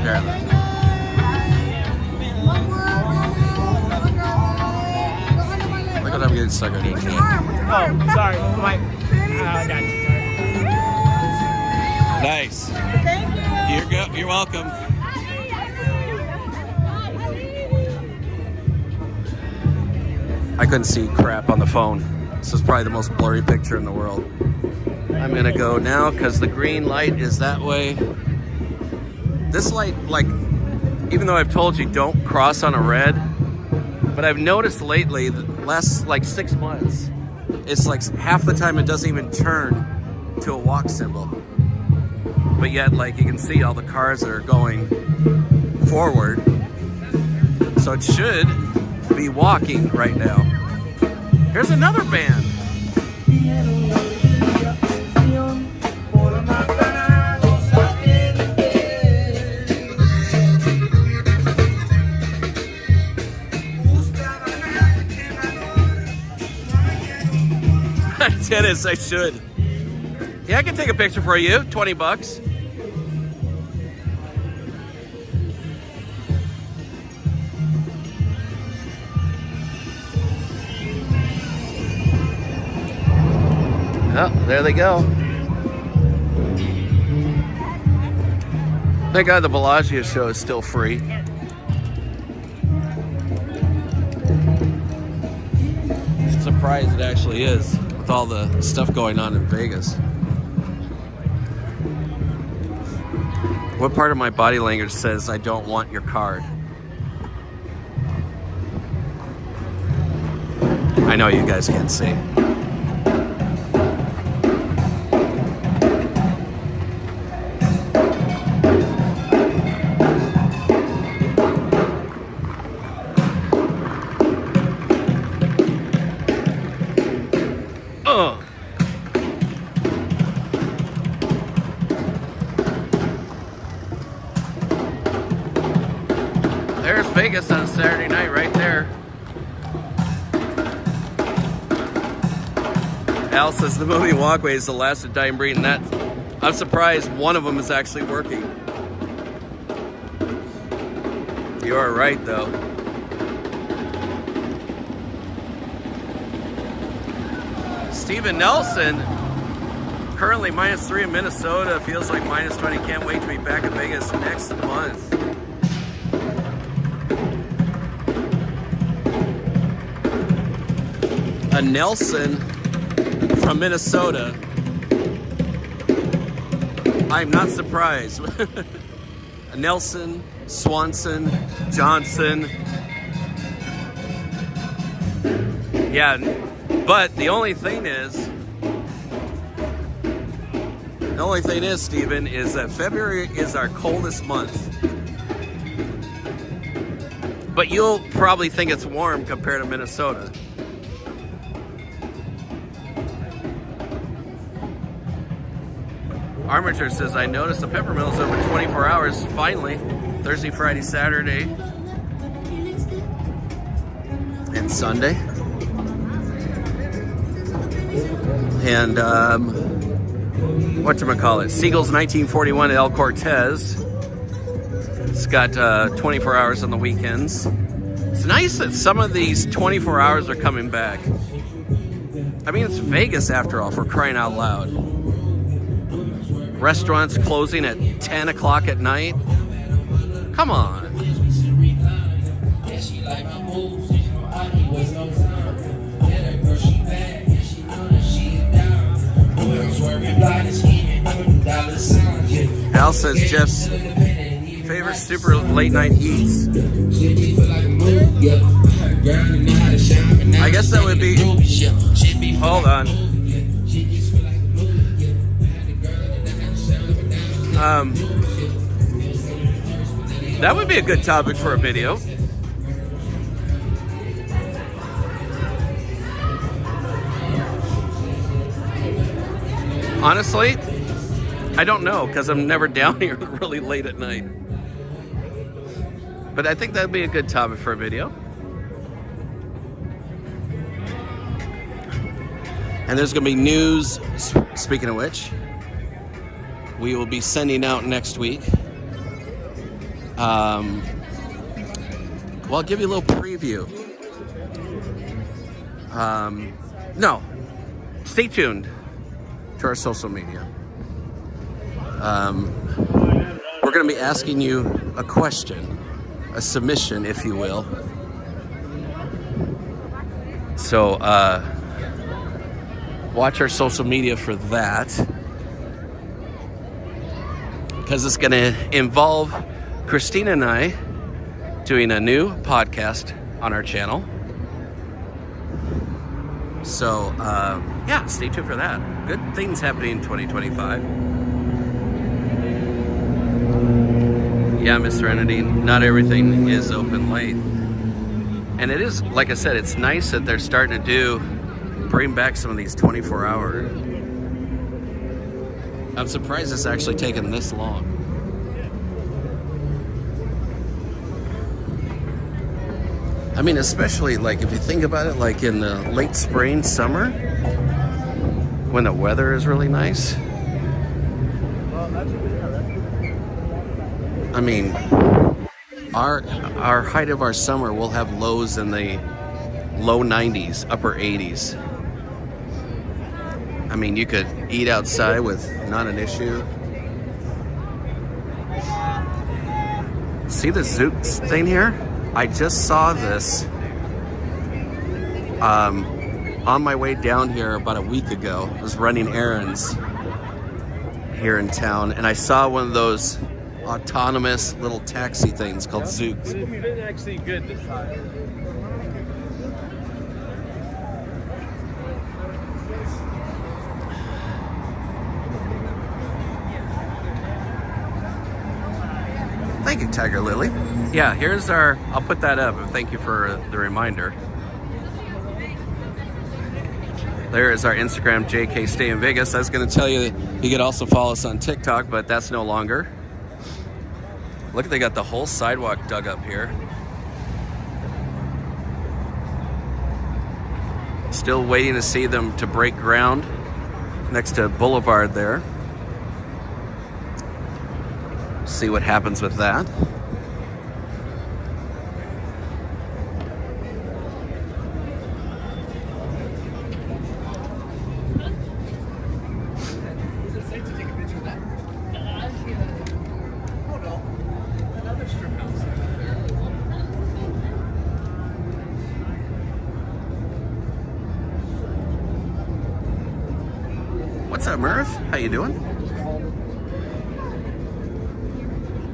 There. Look what I'm getting stuck on here. Oh, sorry. I got you. Nice. Thank you. You're welcome. I couldn't see crap on the phone. This is probably the most blurry picture in the world. I'm gonna go now because the green light is that way. This light, like, even though I've told you don't cross on a red, But I've noticed lately, the last like 6 months, it's like half the time it doesn't even turn to a walk symbol. But yet, like, you can see all the cars that are going forward. So it should be walking right now. Here's another band. Dennis, I should. Yeah, I can take a picture for you. 20 bucks. Oh, there they go. Thank God the Bellagio show is still free. Surprised it actually is, with all the stuff going on in Vegas. What part of my body language says I don't want your card? I know you guys can't see. There's Vegas on Saturday night right there. Al says the movie Walkway is the last of Dying Breed, and that I'm surprised one of them is actually working. You are right, though. Steven Nelson, currently -3 in Minnesota, feels like -20. Can't wait to be back in Vegas next month. A Nelson from Minnesota. I'm not surprised. A Nelson, Swanson, Johnson. Yeah, but the only thing is, Stephen, is that February is our coldest month. But you'll probably think it's warm compared to Minnesota. Armature says, I noticed the Peppermill's open 24 hours, finally. Thursday, Friday, Saturday, and Sunday. And, whatchamacallit, Siegel's 1941 at El Cortez. It's got 24 hours on the weekends. It's nice that some of these 24 hours are coming back. I mean, it's Vegas after all, for crying out loud. Restaurants closing at 10 o'clock at night. Come on. Al says Jeff's favorite super late night eats. I guess that would be, hold on. That would be a good topic for a video. Honestly, I don't know, because I'm never down here really late at night. But I think that'd be a good topic for a video. And there's going to be news, speaking of which, we will be sending out next week. Well, I'll give you a little preview. No, stay tuned to our social media. We're going to be asking you a question, a submission, if you will. So, watch our social media for that, because it's going to involve Christina and I doing a new podcast on our channel. So, yeah, stay tuned for that. Good things happening in 2025. Yeah, Miss Serenity, not everything is open late. And it is, like I said, it's nice that they're starting to bring back some of these 24-hour. I'm surprised it's actually taken this long. I mean, especially like if you think about it, like in the late spring, summer, when the weather is really nice. I mean, our height of our summer, we'll have lows in the low 90s, upper 80s. I mean, you could eat outside with not an issue. See the Zooks thing here? I just saw this on my way down here about a week ago. I was running errands here in town, and I saw one of those autonomous little taxi things called Zooks. It didn't actually good this time. Thank you, Tiger Lily. Yeah, here's our, I'll put that up, and thank you for the reminder. There is our Instagram, jkstayinvegas. I was going to tell you you could also follow us on TikTok, but that's no longer. Look, they got the whole sidewalk dug up here. Still waiting to see them to break ground next to Boulevard there. See what happens with that. What's up, Murph? How you doing?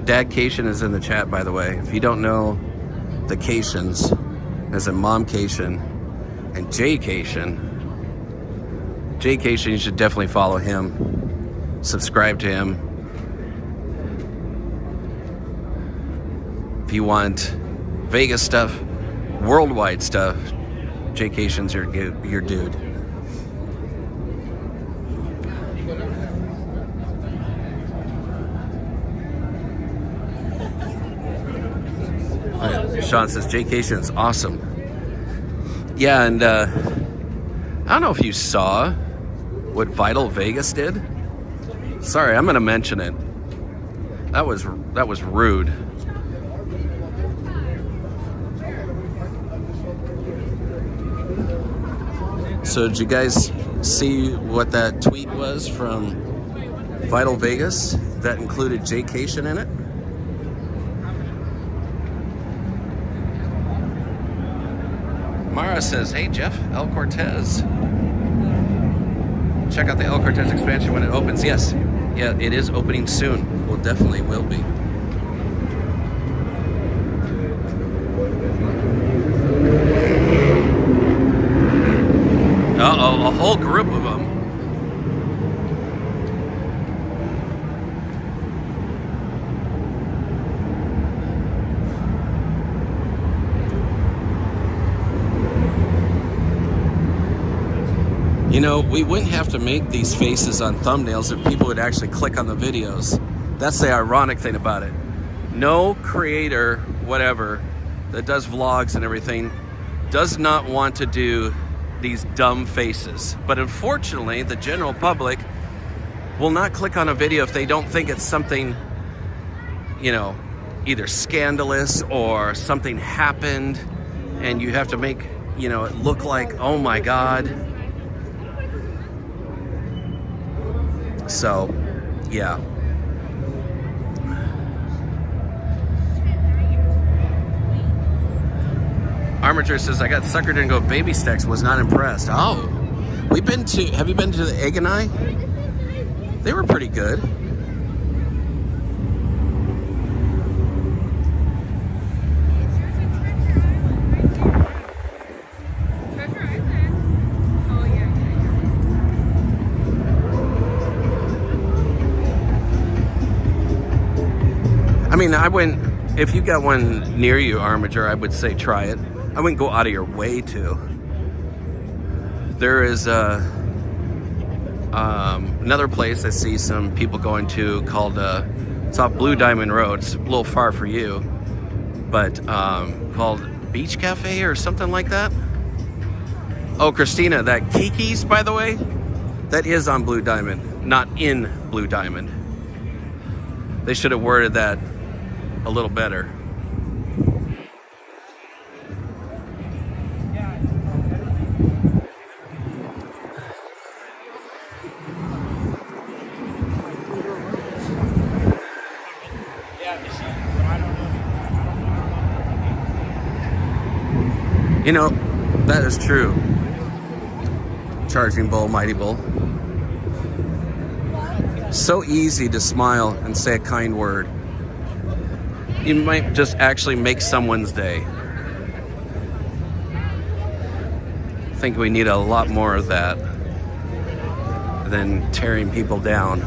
Dadcation is in the chat, by the way. If you don't know the Cations, there's a Momcation and Jcation. Jcation, you should definitely follow him. Subscribe to him. If you want Vegas stuff, worldwide stuff, Jcation's your dude. Sean says Jcation is awesome. Yeah, and I don't know if you saw what Vital Vegas did. Sorry, I'm gonna mention it. That was rude. So did you guys see what that tweet was from Vital Vegas that included Jcation in it? Mara says, hey Jeff, El Cortez. Check out the El Cortez expansion when it opens. Yes, yeah, it is opening soon. Well, definitely will be. Uh-oh, a whole group of them. You know, we wouldn't have to make these faces on thumbnails if people would actually click on the videos. That's the ironic thing about it. No creator, whatever, that does vlogs and everything, does not want to do these dumb faces. But unfortunately, the general public will not click on a video if they don't think it's something, you know, either scandalous or something happened and you have to make, you know, it look like, oh my God. So, yeah. Armature says, I got suckered and go baby stacks, was not impressed. Oh, have you been to the Egg and I? They were pretty good. I mean, I wouldn't, if you got one near you, Armiger, I would say try it. I wouldn't go out of your way to. There is another place I see some people going to called, it's off Blue Diamond Road. It's a little far for you, but called Beach Cafe or something like that. Oh, Christina, that Kiki's, by the way, that is on Blue Diamond, not in Blue Diamond. They should have worded that a little better. You know, that is true. Charging Bull, Mighty Bull. So easy to smile and say a kind word. You might just actually make someone's day. I think we need a lot more of that than tearing people down.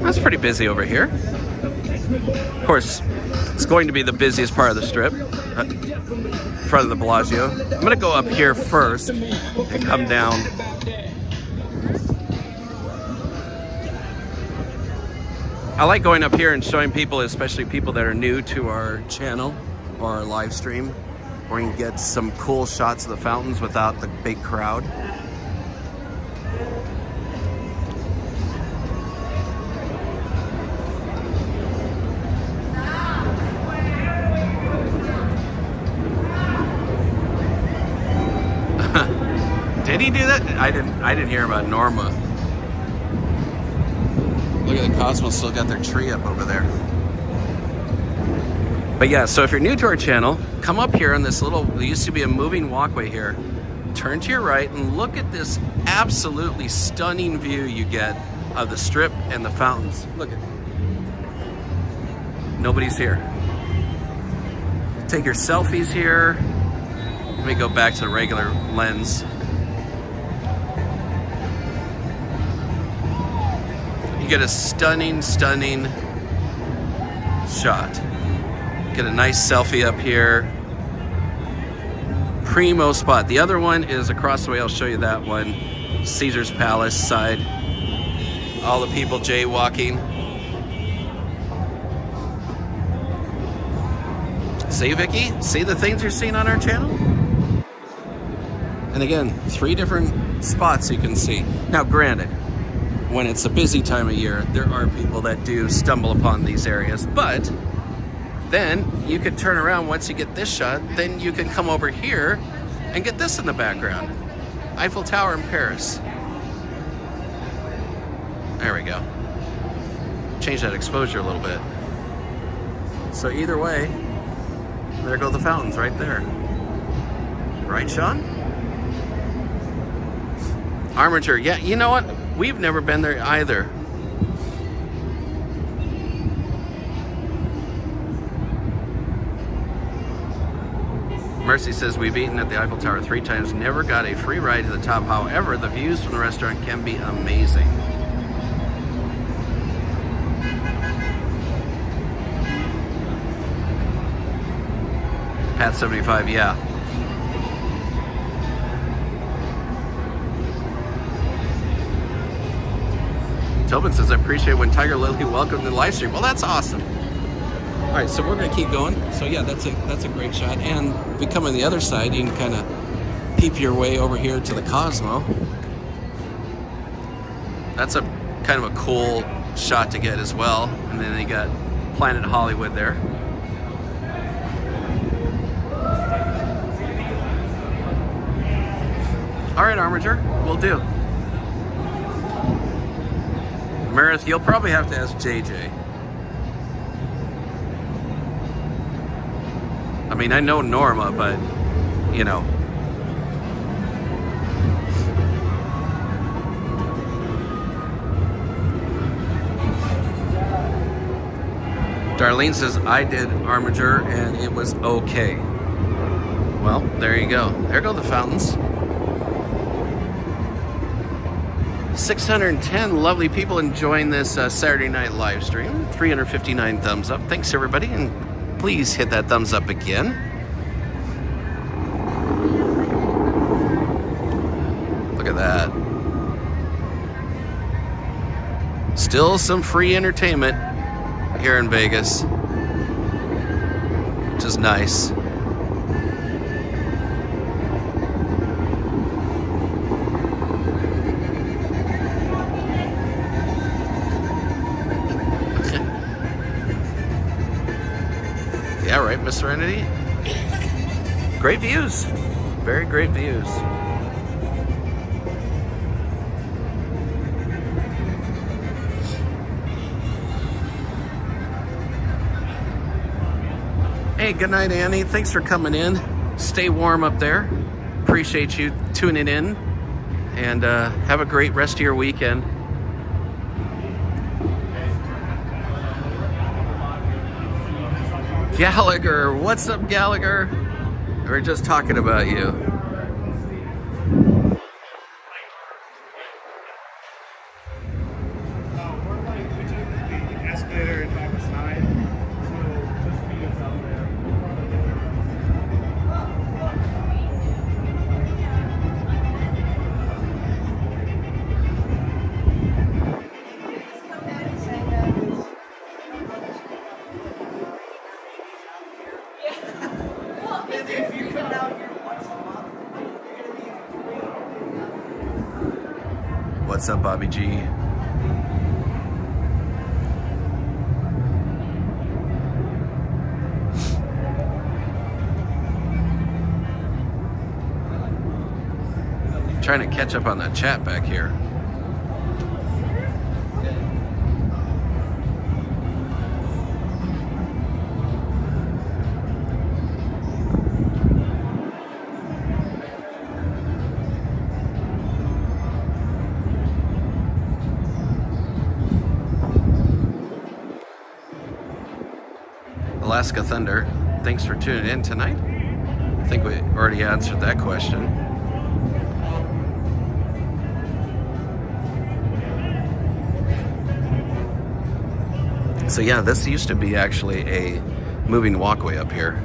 That's pretty busy over here. Of course, it's going to be the busiest part of the strip, in front of the Bellagio. I'm going to go up here first and come down. I like going up here and showing people, especially people that are new to our channel or our live stream, where you can get some cool shots of the fountains without the big crowd. Did he do that? I didn't hear about Norma. Look at the Cosmos, still got their tree up over there. But yeah, so if you're new to our channel, come up here on this little, there used to be a moving walkway here. Turn to your right and look at this absolutely stunning view you get of the strip and the fountains. Look at it. Nobody's here. Take your selfies here. Let me go back to the regular lens. You get a stunning, stunning shot. Get a nice selfie up here. Primo spot. The other one is across the way. I'll show you that one. Caesar's Palace side. All the people jaywalking. See, Vicky? See the things you're seeing on our channel? And again, 3 different spots you can see. Now, granted, when it's a busy time of year, there are people that do stumble upon these areas, but then you can turn around once you get this shot, then you can come over here and get this in the background. Eiffel Tower in Paris. There we go. Change that exposure a little bit. So either way, there go the fountains right there. Right, Sean? Armiger, yeah, you know what? We've never been there either. Mercy says, we've eaten at the Eiffel Tower 3 times, never got a free ride to the top. However, the views from the restaurant can be amazing. Pat 75, yeah. Tobin says, I appreciate when Tiger Lily welcomed the live stream. Well, that's awesome. All right, so we're gonna keep going. So yeah, that's a great shot. And if you come on the other side, you can kind of peep your way over here to the Cosmo. That's a kind of a cool shot to get as well. And then they got Planet Hollywood there. All right, Armiger, we'll do. Meredith, you'll probably have to ask JJ. I mean, I know Norma, but, you know. Darlene says, I did Armiger and it was okay. Well, there you go. There go the fountains. 610 lovely people enjoying this Saturday night live stream. 359 thumbs up. Thanks everybody, and please hit that thumbs up again. Look at that. Still some free entertainment here in Vegas, which is nice. Yeah, right, Miss Serenity? Great views. Very great views. Hey, good night, Annie. Thanks for coming in. Stay warm up there. Appreciate you tuning in. And have a great rest of your weekend. Gallagher, what's up, Gallagher? We're just talking about you. Escalator and back aside. So just meet us out there. What's up, Bobby G? Trying to catch up on that chat back here. Alaska Thunder, thanks for tuning in tonight. I think we already answered that question. So yeah, this used to be actually a moving walkway up here.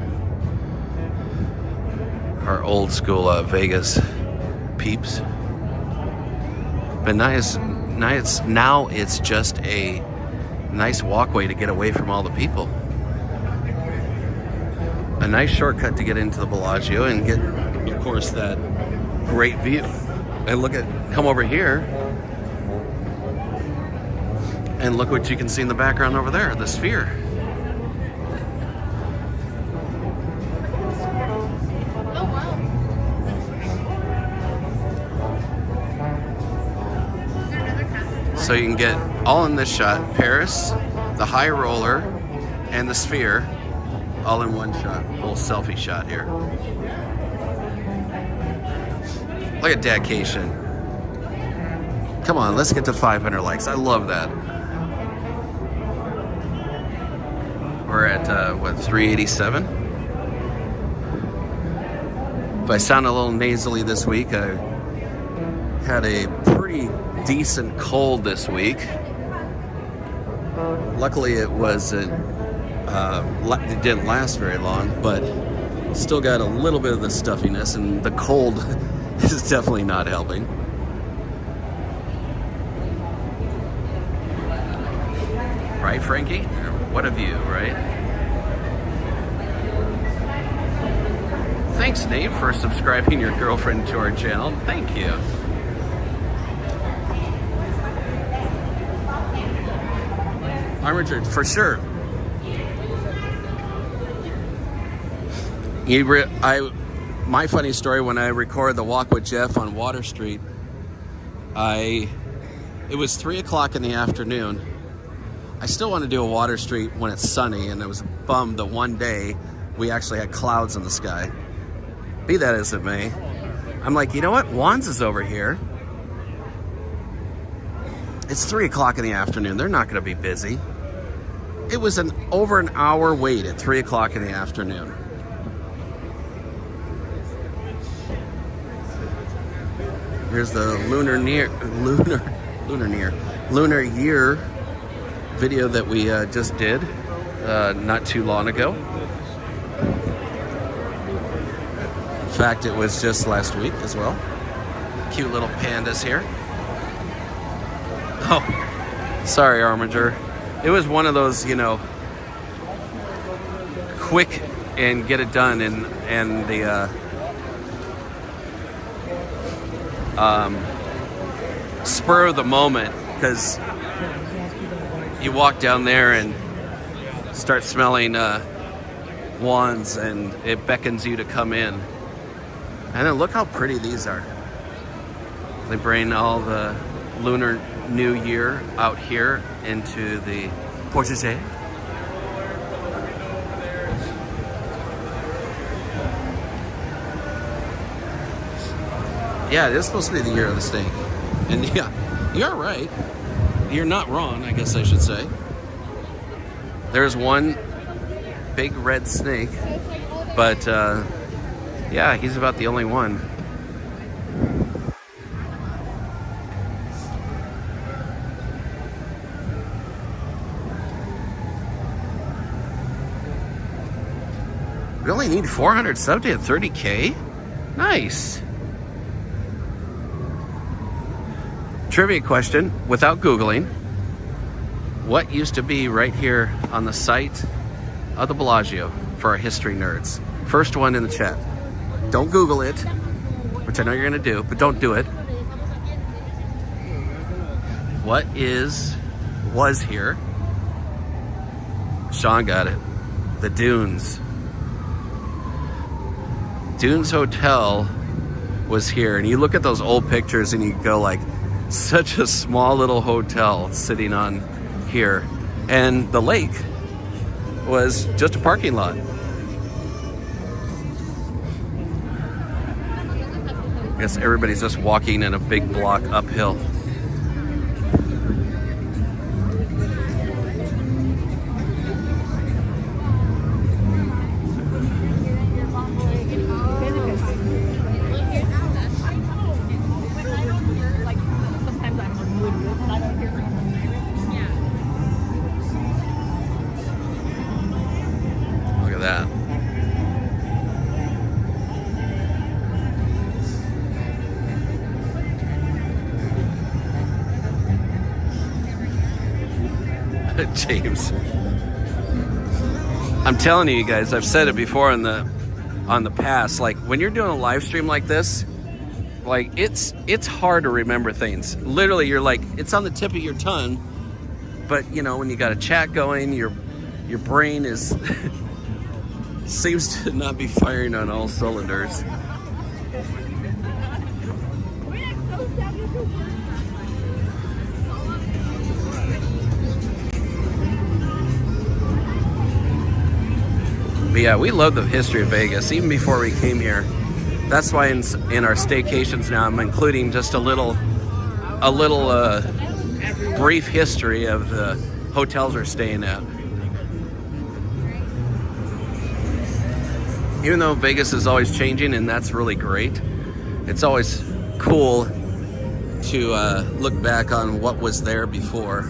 Our old school Vegas peeps. But now it's just a nice walkway to get away from all the people. A nice shortcut to get into the Bellagio and get, of course, that great view. And come over here, and look what you can see in the background over there, the Sphere. Oh, wow. Is there another castle? So you can get all in this shot, Paris, the High Roller, and the Sphere, all in one shot. A little selfie shot here. Look at Dadcation. Come on, let's get to 500 likes. I love that. We're at, what, 387? If I sound a little nasally this week, I had a pretty decent cold this week. Luckily, it didn't last very long, but still got a little bit of the stuffiness, and the cold is definitely not helping. Right, Frankie? What a view, right? Thanks, Nate, for subscribing your girlfriend to our channel. Thank you. Richard, for sure. My funny story, when I recorded the Walk with Jeff on Water Street, it was 3 o'clock in the afternoon. I still want to do a Water Street when it's sunny, and I was bummed that one day we actually had clouds in the sky. Be that as it may, I'm like, you know what? Juan's is over here. It's 3 o'clock in the afternoon. They're not going to be busy. It was over an hour wait at 3 o'clock in the afternoon. Here's the lunar lunar year video that we just did not too long ago. In fact, it was just last week as well. Cute little pandas here. Oh, sorry, Armiger. It was one of those, you know, quick and get it done, and the spur of the moment, because you walk down there and start smelling wands, and it beckons you to come in. And then look how pretty these are. They bring all the Lunar New Year out here into the Portage. Yeah, it is supposed to be the year of the snake. And yeah, you're right. You're not wrong, I guess I should say. There's one big red snake, but yeah, he's about the only one. We only need 400 subs to hit 30K? Nice. Trivia question, without Googling. What used to be right here on the site of the Bellagio for our history nerds? First one in the chat. Don't Google it, which I know you're gonna do, but don't do it. What was here? Sean got it. The Dunes. Dunes Hotel was here, and you look at those old pictures and you go like, such a small little hotel sitting on here, and the lake was just a parking lot. I guess everybody's just walking in a big block uphill. James, I'm telling you guys, I've said it before on the past, like when you're doing a live stream like this, like it's hard to remember things. Literally, you're like, it's on the tip of your tongue, but you know, when you got a chat going, your brain is seems to not be firing on all cylinders. But yeah, we love the history of Vegas, even before we came here. That's why in our staycations now, I'm including just a little brief history of the hotels we're staying at. Even though Vegas is always changing, and that's really great, it's always cool to look back on what was there before.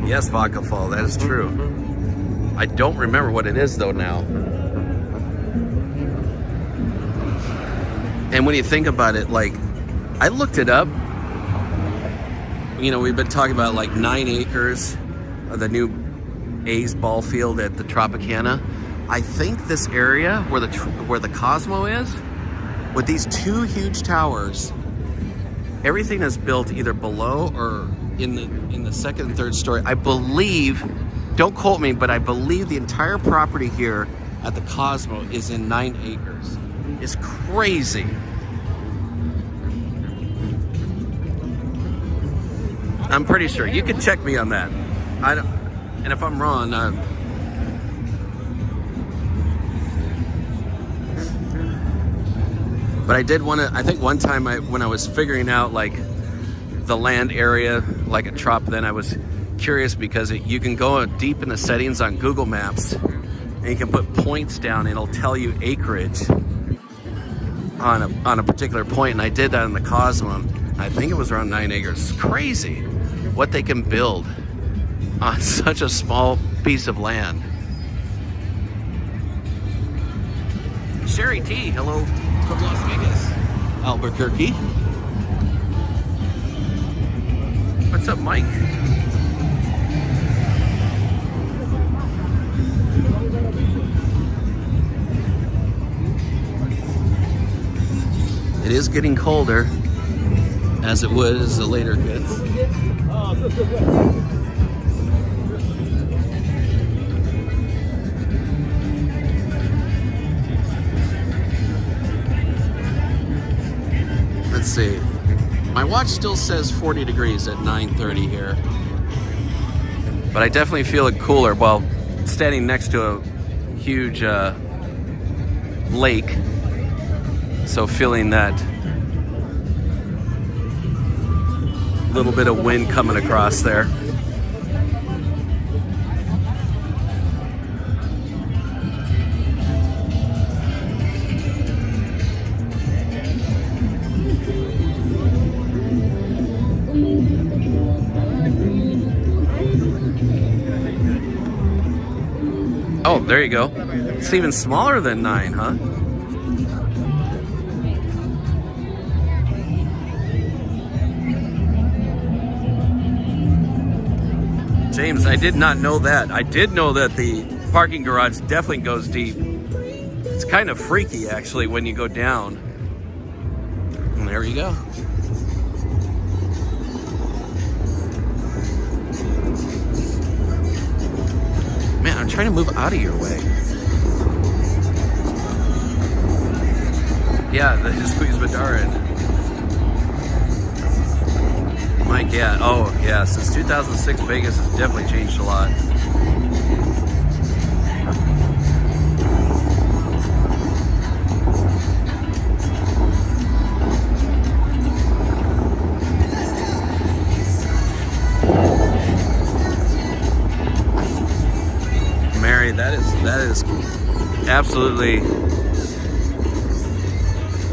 Yes, Vodka Fall, that is true. I don't remember what it is though now. And when you think about it, like, I looked it up. You know, we've been talking about like 9 acres of the new A's ball field at the Tropicana. I think this area where the Cosmo is, with these 2 huge towers, everything is built either below or in the second and third story. I believe, don't quote me, but I believe the entire property here at the Cosmo is in 9 acres. It's crazy. I'm pretty sure. You can check me on that. I don't, and if I'm wrong, but I did want to. I think one time when I was figuring out like the land area, like at Trop, then I was curious because you can go deep in the settings on Google Maps and you can put points down and it'll tell you acreage on a particular point. And I did that in the Cosmo. I think it was around 9 acres. It's crazy what they can build on such a small piece of land. Sherry T, hello from Las Vegas, Albuquerque. What's up, Mike? It is getting colder, as it would as the later gets. Let's see. My watch still says 40 degrees at 9:30 here. But I definitely feel it cooler while standing next to a huge lake. So feeling that little bit of wind coming across there. Oh, there you go. It's even smaller than 9, huh? James, I did not know that. I did know that the parking garage definitely goes deep. It's kind of freaky, actually, when you go down. And there you go. Man, I'm trying to move out of your way. Yeah, they just squeezed Badar in. Mike, yeah. Oh, yeah. Since 2006, Vegas has definitely changed a lot. Mary, that is absolutely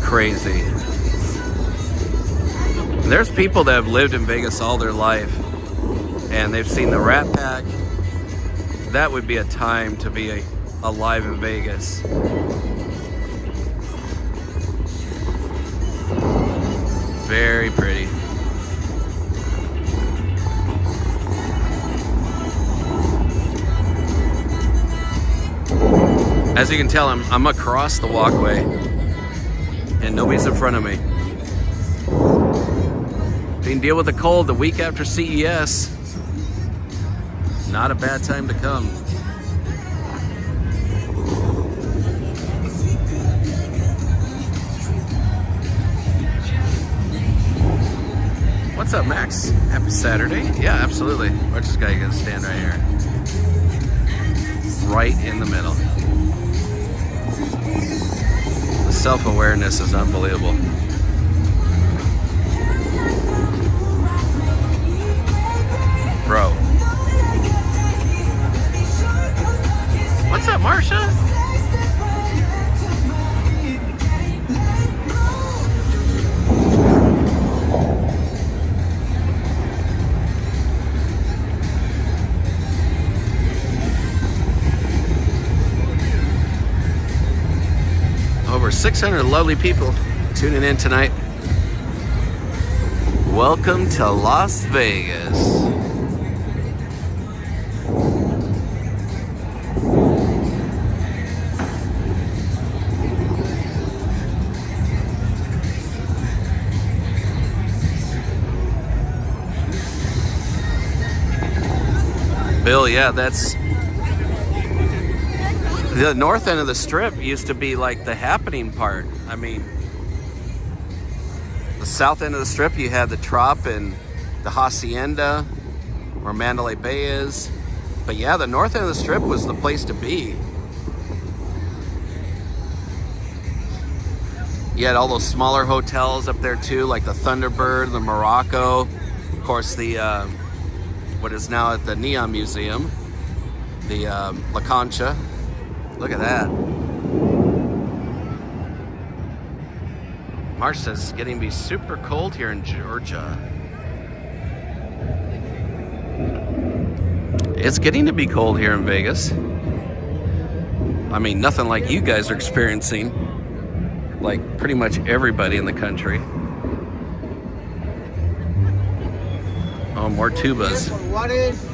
crazy. There's people that have lived in Vegas all their life and they've seen the Rat Pack. That would be a time to be alive in Vegas. Very pretty. As you can tell, I'm across the walkway and nobody's in front of me. If you can deal with the cold the week after CES, not a bad time to come. What's up, Max? Happy Saturday. Yeah, absolutely. Watch this guy gonna stand right here. Right in the middle. The self-awareness is unbelievable. Bro. What's up, Marsha? Over 600 lovely people tuning in tonight. Welcome to Las Vegas. Bill, yeah, that's the north end of the strip used to be like the happening part. I mean, the south end of the strip, you had the Trop and the Hacienda, where Mandalay Bay is. But yeah, the north end of the strip was the place to be. You had all those smaller hotels up there too, like the Thunderbird, the Morocco, of course the what is now at the Neon Museum, the La Concha. Look at that. Marsh says it's getting to be super cold here in Georgia. It's getting to be cold here in Vegas. I mean, nothing like you guys are experiencing, like pretty much everybody in the country. Oh, more tubas. What is?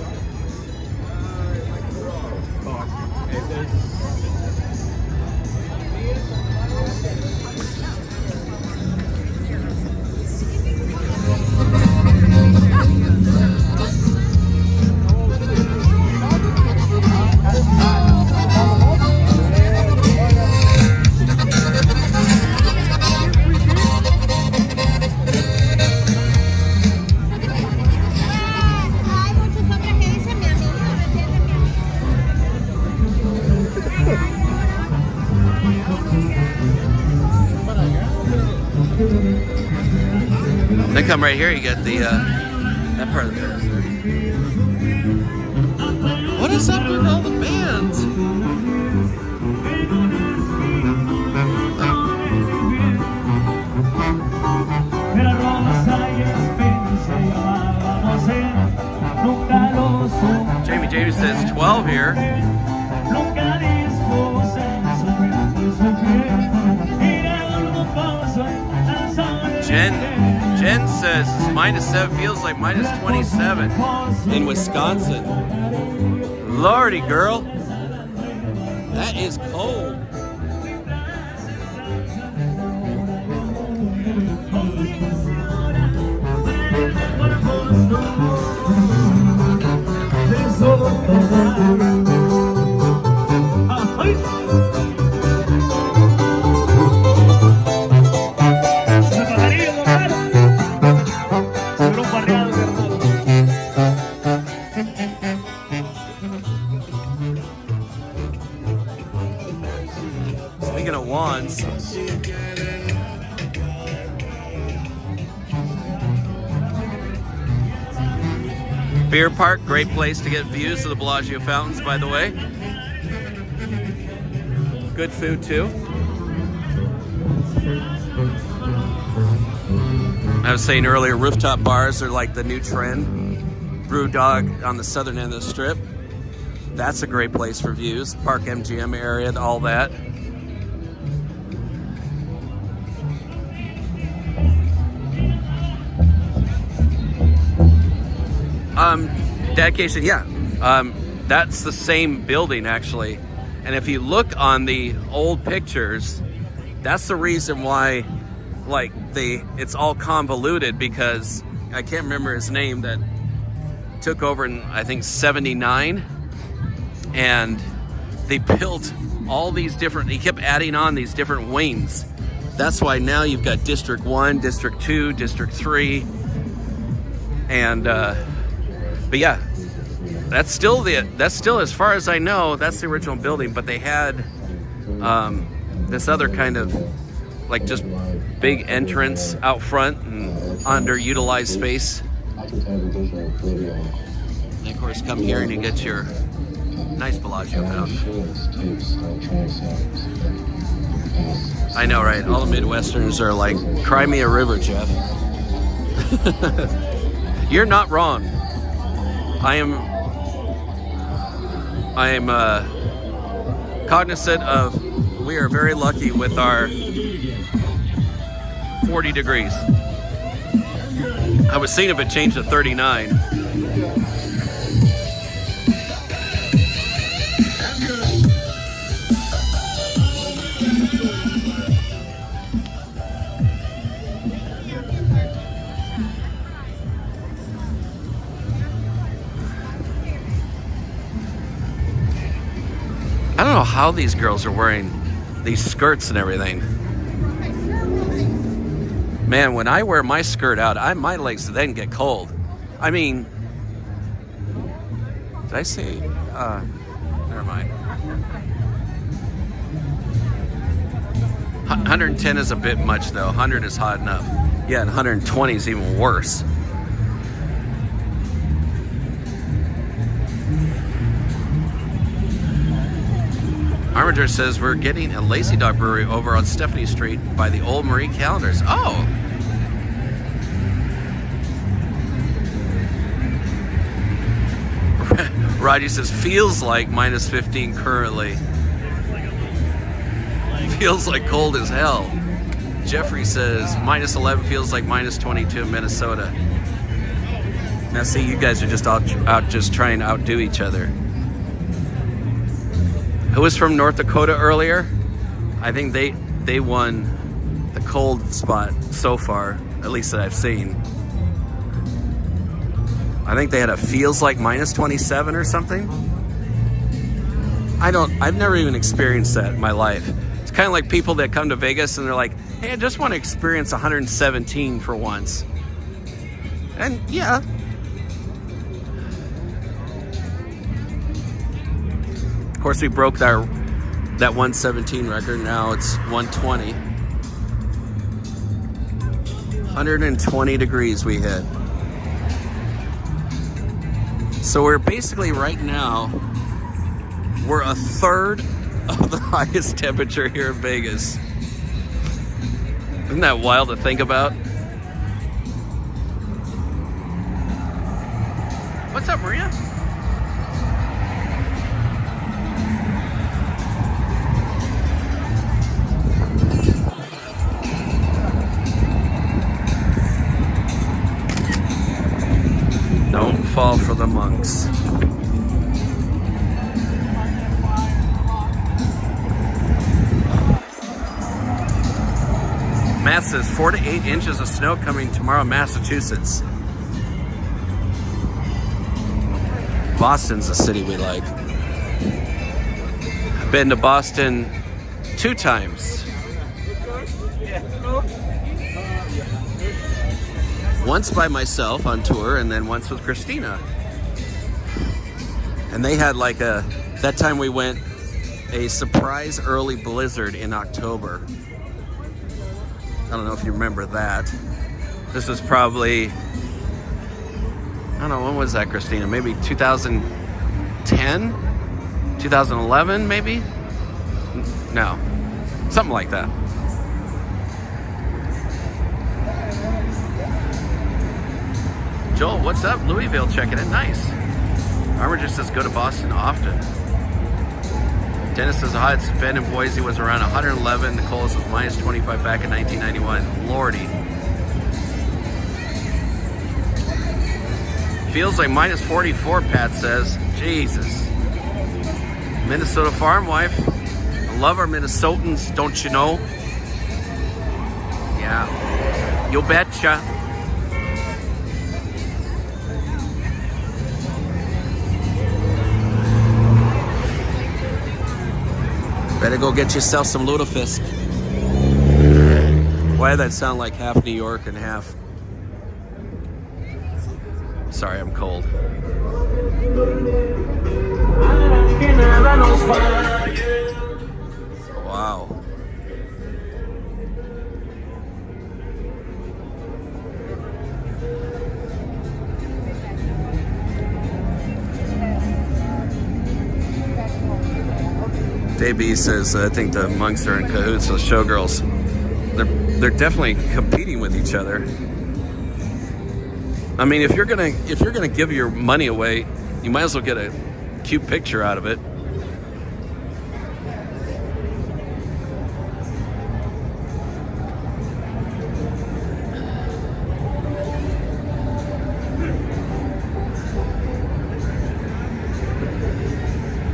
Then come right here, you get the that part of the Paris there. What is up with all the bands? Jamie says 12 here. Jen says it's -7, feels like -27 in Wisconsin. Lordy girl, that is cold. Speaking of wands, Beer Park, great place to get views of the Bellagio fountains, by the way. Good food too. I was saying earlier, rooftop bars are like the new trend. Brewdog on the southern end of the strip. That's a great place for views. Park MGM area, all that. Dedication, yeah. That's the same building actually. And if you look on the old pictures, that's the reason why, like, it's all convoluted, because I can't remember his name that took over in, I think, 79, and they built all these different, he kept adding on these different wings. That's why now you've got District 1, District 2, District 3, and but yeah, that's still, as far as I know, that's the original building, but they had this other kind of, like, just big entrance out front and underutilized space. And of course, come here and you get your nice Bellagio fountain. I know, right? All the Midwesterners are like, cry me a river, Jeff. You're not wrong. I am cognizant of, we are very lucky with our 40 degrees. I was seeing if it changed to 39. I don't know how these girls are wearing these skirts and everything. Man, when I wear my skirt out, my legs then get cold. I mean, did I say? Never mind. 110 is a bit much though. 100 is hot enough. Yeah, and 120 is even worse. Armiger says we're getting a Lazy Dog Brewery over on Stephanie Street by the old Marie Callender's. Oh! Roddy says, feels like minus 15 currently. Feels like cold as hell. Jeffrey says, minus 11 feels like minus 22 in Minnesota. Now see, you guys are just out just trying to outdo each other. Who was from North Dakota earlier? I think they won the cold spot so far, at least that I've seen. I think they had a feels like minus 27 or something. I've never even experienced that in my life. It's kind of like people that come to Vegas and they're like, hey, I just want to experience 117 for once. And yeah. Of course, we broke that 117 record. Now it's 120. 120 degrees we hit. So we're basically right now, we're a third of the highest temperature here in Vegas. Isn't that wild to think about? What's up, Maria? Don't fall for the monks. Matt says 4 to 8 inches of snow coming tomorrow in Massachusetts. Boston's a city we like. I've been to Boston 2 times. Once by myself on tour, and then once with Christina. And they had like that time we went, a surprise early blizzard in October. I don't know if you remember that. This was probably, I don't know, when was that, Christina? Maybe 2010? 2011, maybe? No. Something like that. Joel, what's up? Louisville checking in. Nice. Armor just says go to Boston often. Dennis says the highest been in Boise was around 111. The coldest was minus 25 back in 1991. Lordy. Feels like minus 44, Pat says. Jesus. Minnesota farm wife. I love our Minnesotans, don't you know? Yeah. You betcha. Better go get yourself some lutefisk. Why did that sound like half New York and half... Sorry, I'm cold. Wow. Dave B says, I think the monks are in cahoots with showgirls. They're definitely competing with each other. I mean, if you're gonna give your money away, you might as well get a cute picture out of it.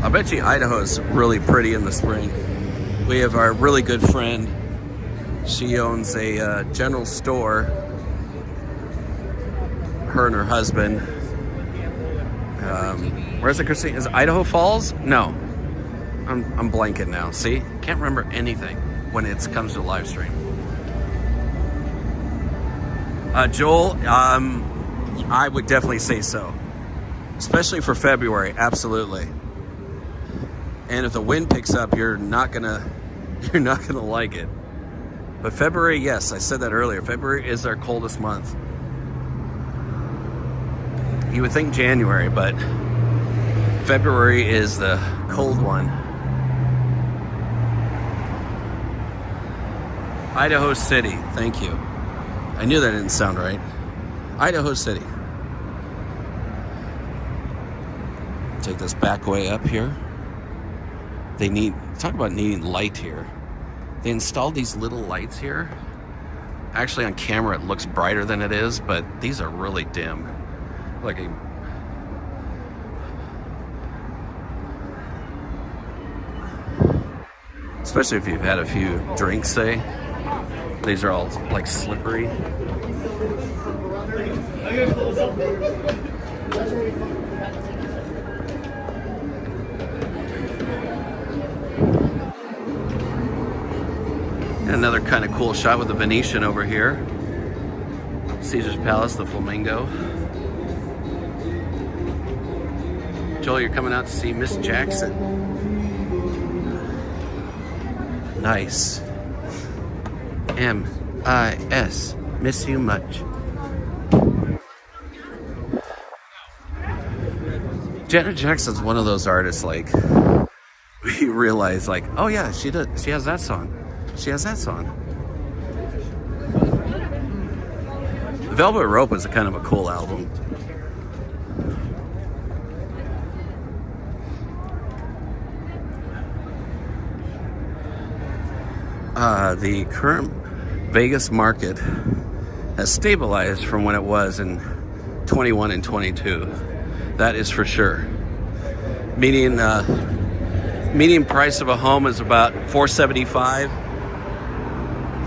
I bet you Idaho's really pretty in the spring. We have our really good friend. She owns a general store. Her and her husband. Where's it, Christine? Is it Idaho Falls? No. I'm blanking now. See? Can't remember anything when it comes to live stream. Joel, I would definitely say so. Especially for February, absolutely. And if the wind picks up, you're not gonna like it. But February, yes, I said that earlier. February is our coldest month. You would think January, but February is the cold one. Idaho City. Thank you. I knew that didn't sound right. Idaho City. Take this back way up here. They talk about needing light here. They installed these little lights here. Actually, on camera, it looks brighter than it is, but these are really dim. Especially if you've had a few drinks, say. These are all like slippery. Another kind of cool shot with the Venetian over here. Caesar's Palace, the Flamingo. Joel, you're coming out to see Miss Jackson. Nice. M.I.S. Miss you much. Janet Jackson's one of those artists, like, we realize, like, oh yeah, she has that song. She has that song. Velvet Rope is a kind of a cool album. The current Vegas market has stabilized from when it was in 21 and 22. That is for sure. Median price of a home is about $475.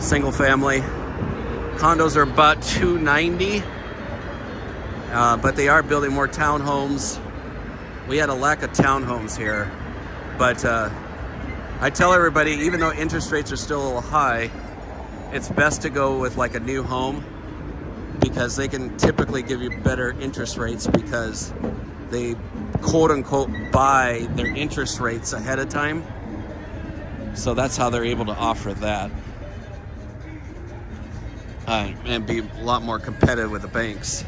Single family. Condos are about $290. But they are building more townhomes. We had a lack of townhomes here. But I tell everybody, even though interest rates are still a little high, it's best to go with like a new home, because they can typically give you better interest rates because they quote unquote buy their interest rates ahead of time. So that's how they're able to offer that. And be a lot more competitive with the banks.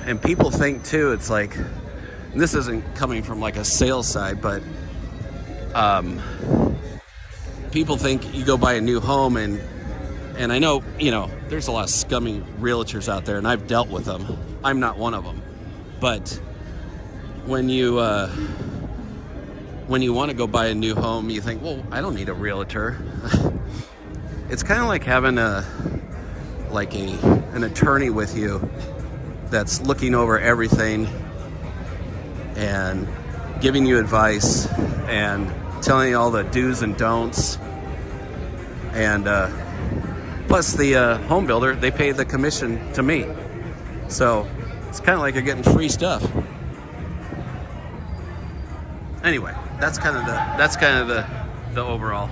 And people think too, it's like, and this isn't coming from like a sales side, but people think you go buy a new home and I know, you know, there's a lot of scummy realtors out there, and I've dealt with them. I'm not one of them. But when you want to go buy a new home, you think, well, I don't need a realtor. It's kind of like having an attorney with you that's looking over everything and giving you advice and telling you all the do's and don'ts. And plus the home builder, they pay the commission to me. So it's kind of like you're getting free stuff. Anyway, that's kind of the overall.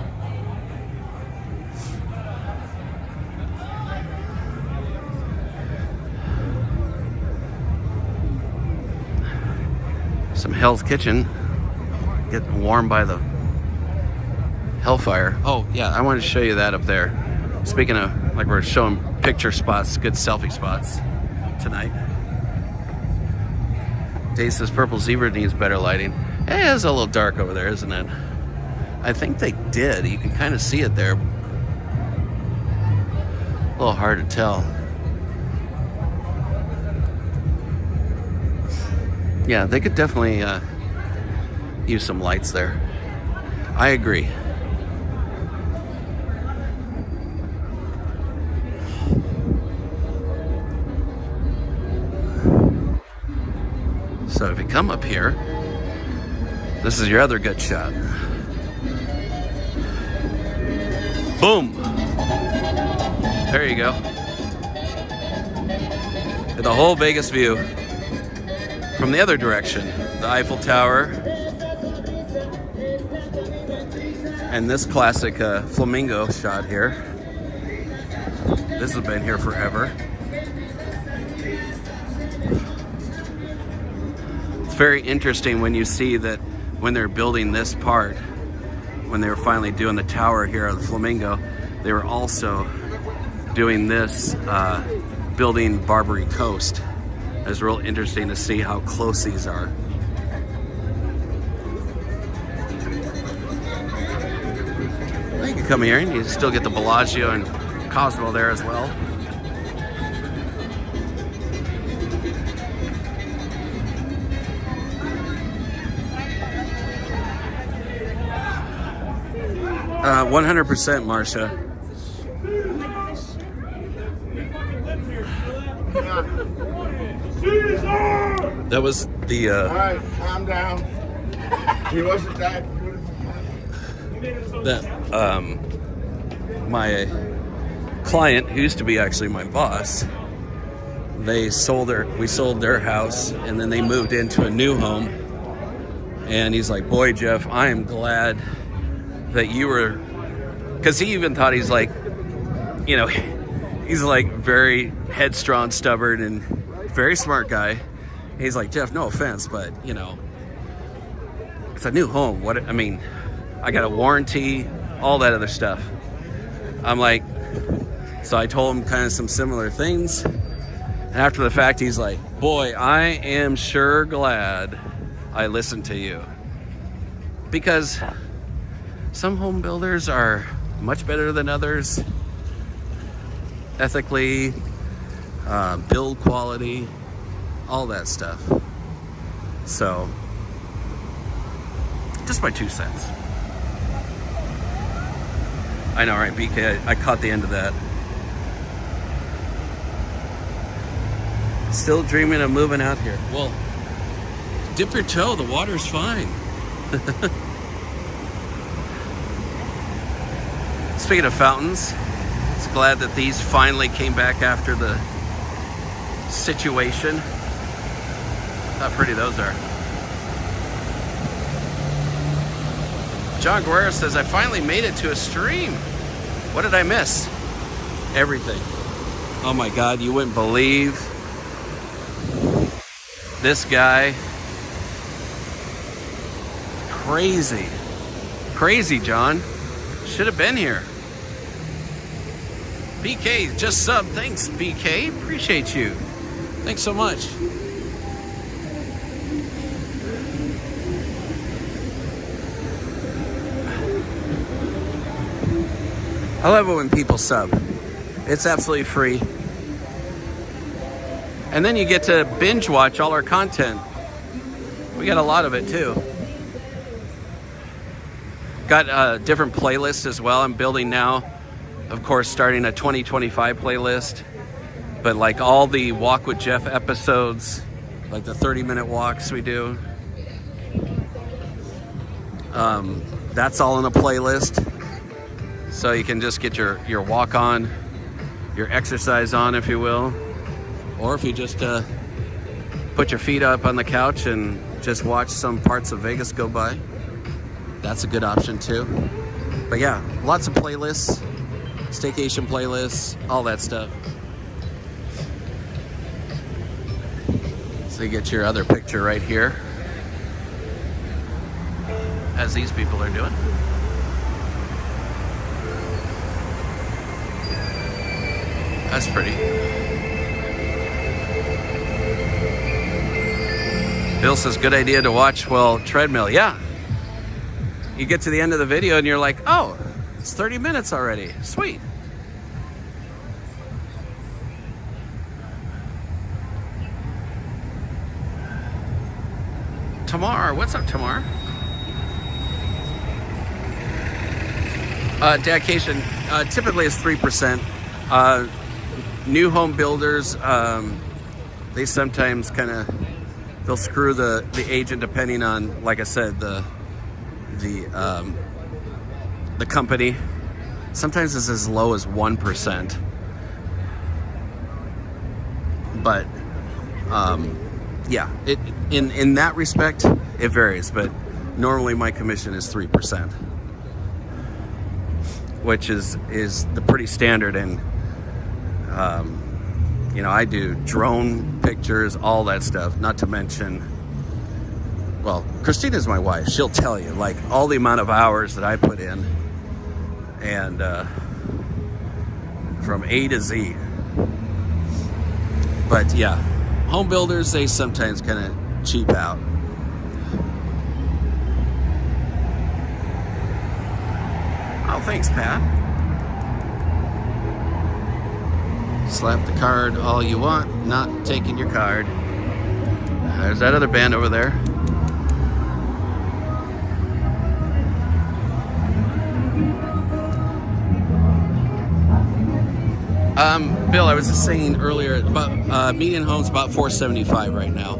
Some Hell's Kitchen, getting warm by the Hellfire. Oh yeah, I wanted to show you that up there. Speaking of, like, we're showing picture spots, good selfie spots tonight. Dave says Purple Zebra needs better lighting. Hey, it's a little dark over there, isn't it? I think they did. You can kind of see it there. A little hard to tell. Yeah, they could definitely use some lights there. I agree. So if you come up here, this is your other good shot. Boom! There you go. Get the whole Vegas view. From the other direction, the Eiffel Tower, and this classic flamingo shot here. This has been here forever. It's very interesting when you see that when they're building this part, when they were finally doing the tower here of the flamingo, they were also doing this, building Barbary Coast. It's real interesting to see how close these are. You can come here, and you still get the Bellagio and Cosmo there as well. Uh, 100%, Marcia. That was the. All right, calm down. He wasn't that. My client, who used to be actually my boss, we sold their house, and then they moved into a new home. And he's like, boy, Jeff, I am glad that you were, because he even thought he's like, you know, he's like very headstrong, stubborn, and very smart guy. He's like, Jeff, no offense, but you know, it's a new home. I mean, I got a warranty, all that other stuff. I'm like, so I told him kind of some similar things. And after the fact, he's like, boy, I am sure glad I listened to you. Because some home builders are much better than others. Ethically, build quality, all that stuff. So, just my 2 cents. I know, right, BK? I caught the end of that. Still dreaming of moving out here. Well, dip your toe, the water's fine. Speaking of fountains, it's glad that these finally came back after the situation. How pretty those are. John Guerrero says, I finally made it to a stream. What did I miss? Everything. Oh my God, you wouldn't believe this guy. Crazy. Crazy, John. Should have been here. BK just sub. Thanks, BK. Appreciate you. Thanks so much. I love it when people sub. It's absolutely free. And then you get to binge watch all our content. We got a lot of it too. Got a different playlist as well. I'm building now, of course, starting a 2025 playlist. But like all the Walk with Jeff episodes, like the 30-minute walks we do, that's all in a playlist. So you can just get your walk on, your exercise on, if you will. Or if you just put your feet up on the couch and just watch some parts of Vegas go by, that's a good option too. But yeah, lots of playlists, staycation playlists, all that stuff. So you get your other picture right here, as these people are doing. That's pretty. Bill says, good idea to watch while treadmill. Yeah. You get to the end of the video and you're like, oh, it's 30 minutes already. Sweet. Tamar, what's up, Tamar? Dedication typically is 3%. New home builders, they sometimes kind of, they'll screw the agent depending on, like I said, the company. Sometimes it's as low as 1%. But yeah, it in that respect it varies, but normally my commission is 3%, which is the pretty standard. And you know, I do drone pictures, all that stuff, not to mention, well, Christina's my wife. She'll tell you, like, all the amount of hours that I put in, and from A to Z. But yeah, home builders, they sometimes kind of cheap out. Oh, thanks, Pat. Slap the card all you want, not taking your card. There's that other band over there. Bill, I was just saying earlier about median home's about $475 right now.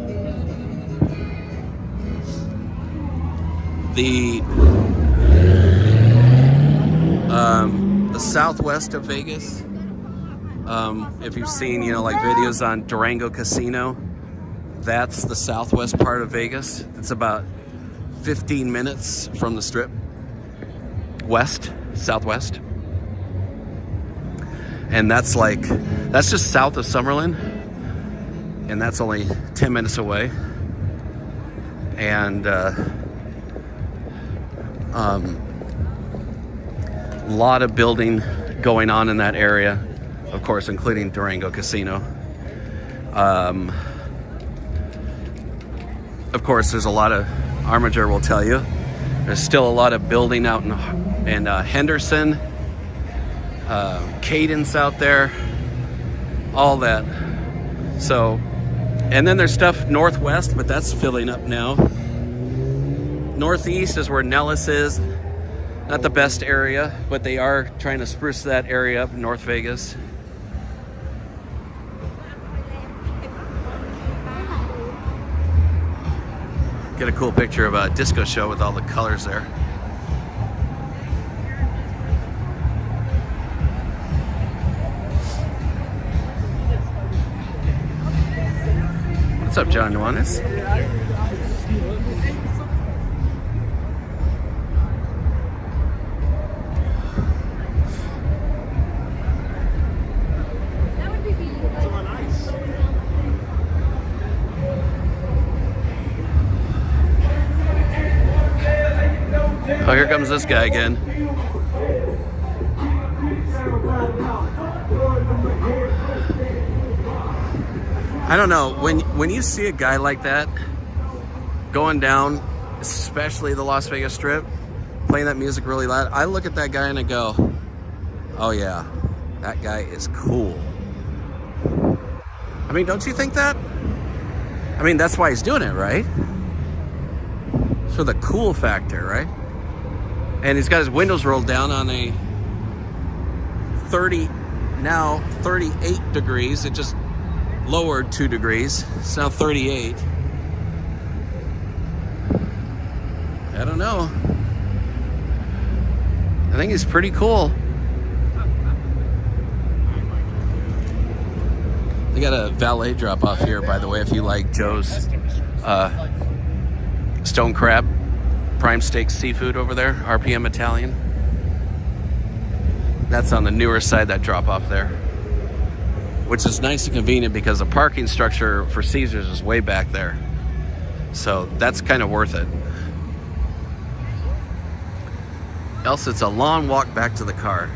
The southwest of Vegas, if you've seen, you know, like videos on Durango Casino, that's the southwest part of Vegas. It's about 15 minutes from the Strip, southwest. And that's just south of Summerlin, and that's only 10 minutes away. And lot of building going on in that area, of course, including Durango Casino. Of course, there's a lot of, Armiger will tell you, there's still a lot of building out in Henderson, Cadence out there, all that. So, and then there's stuff northwest, but that's filling up now. Northeast is where Nellis is. Not the best area, but they are trying to spruce that area up in North Vegas. Get a cool picture of a disco show with all the colors there. What's up, John Nuanes? Oh, here comes this guy again. I don't know, when you see a guy like that going down, especially the Las Vegas Strip, playing that music really loud, I look at that guy and I go, oh yeah, that guy is cool. I mean, don't you think that? I mean, that's why he's doing it, right? For the cool factor, right? And he's got his windows rolled down on a 38 degrees. It just lowered 2 degrees. It's now 38. I don't know. I think he's pretty cool. They got a valet drop off here, by the way, if you like Joe's stone crab, prime steak seafood over there, RPM Italian. That's on the newer side, that drop off there, which is nice and convenient because the parking structure for Caesars is way back there. So that's kind of worth it. Else it's a long walk back to the car.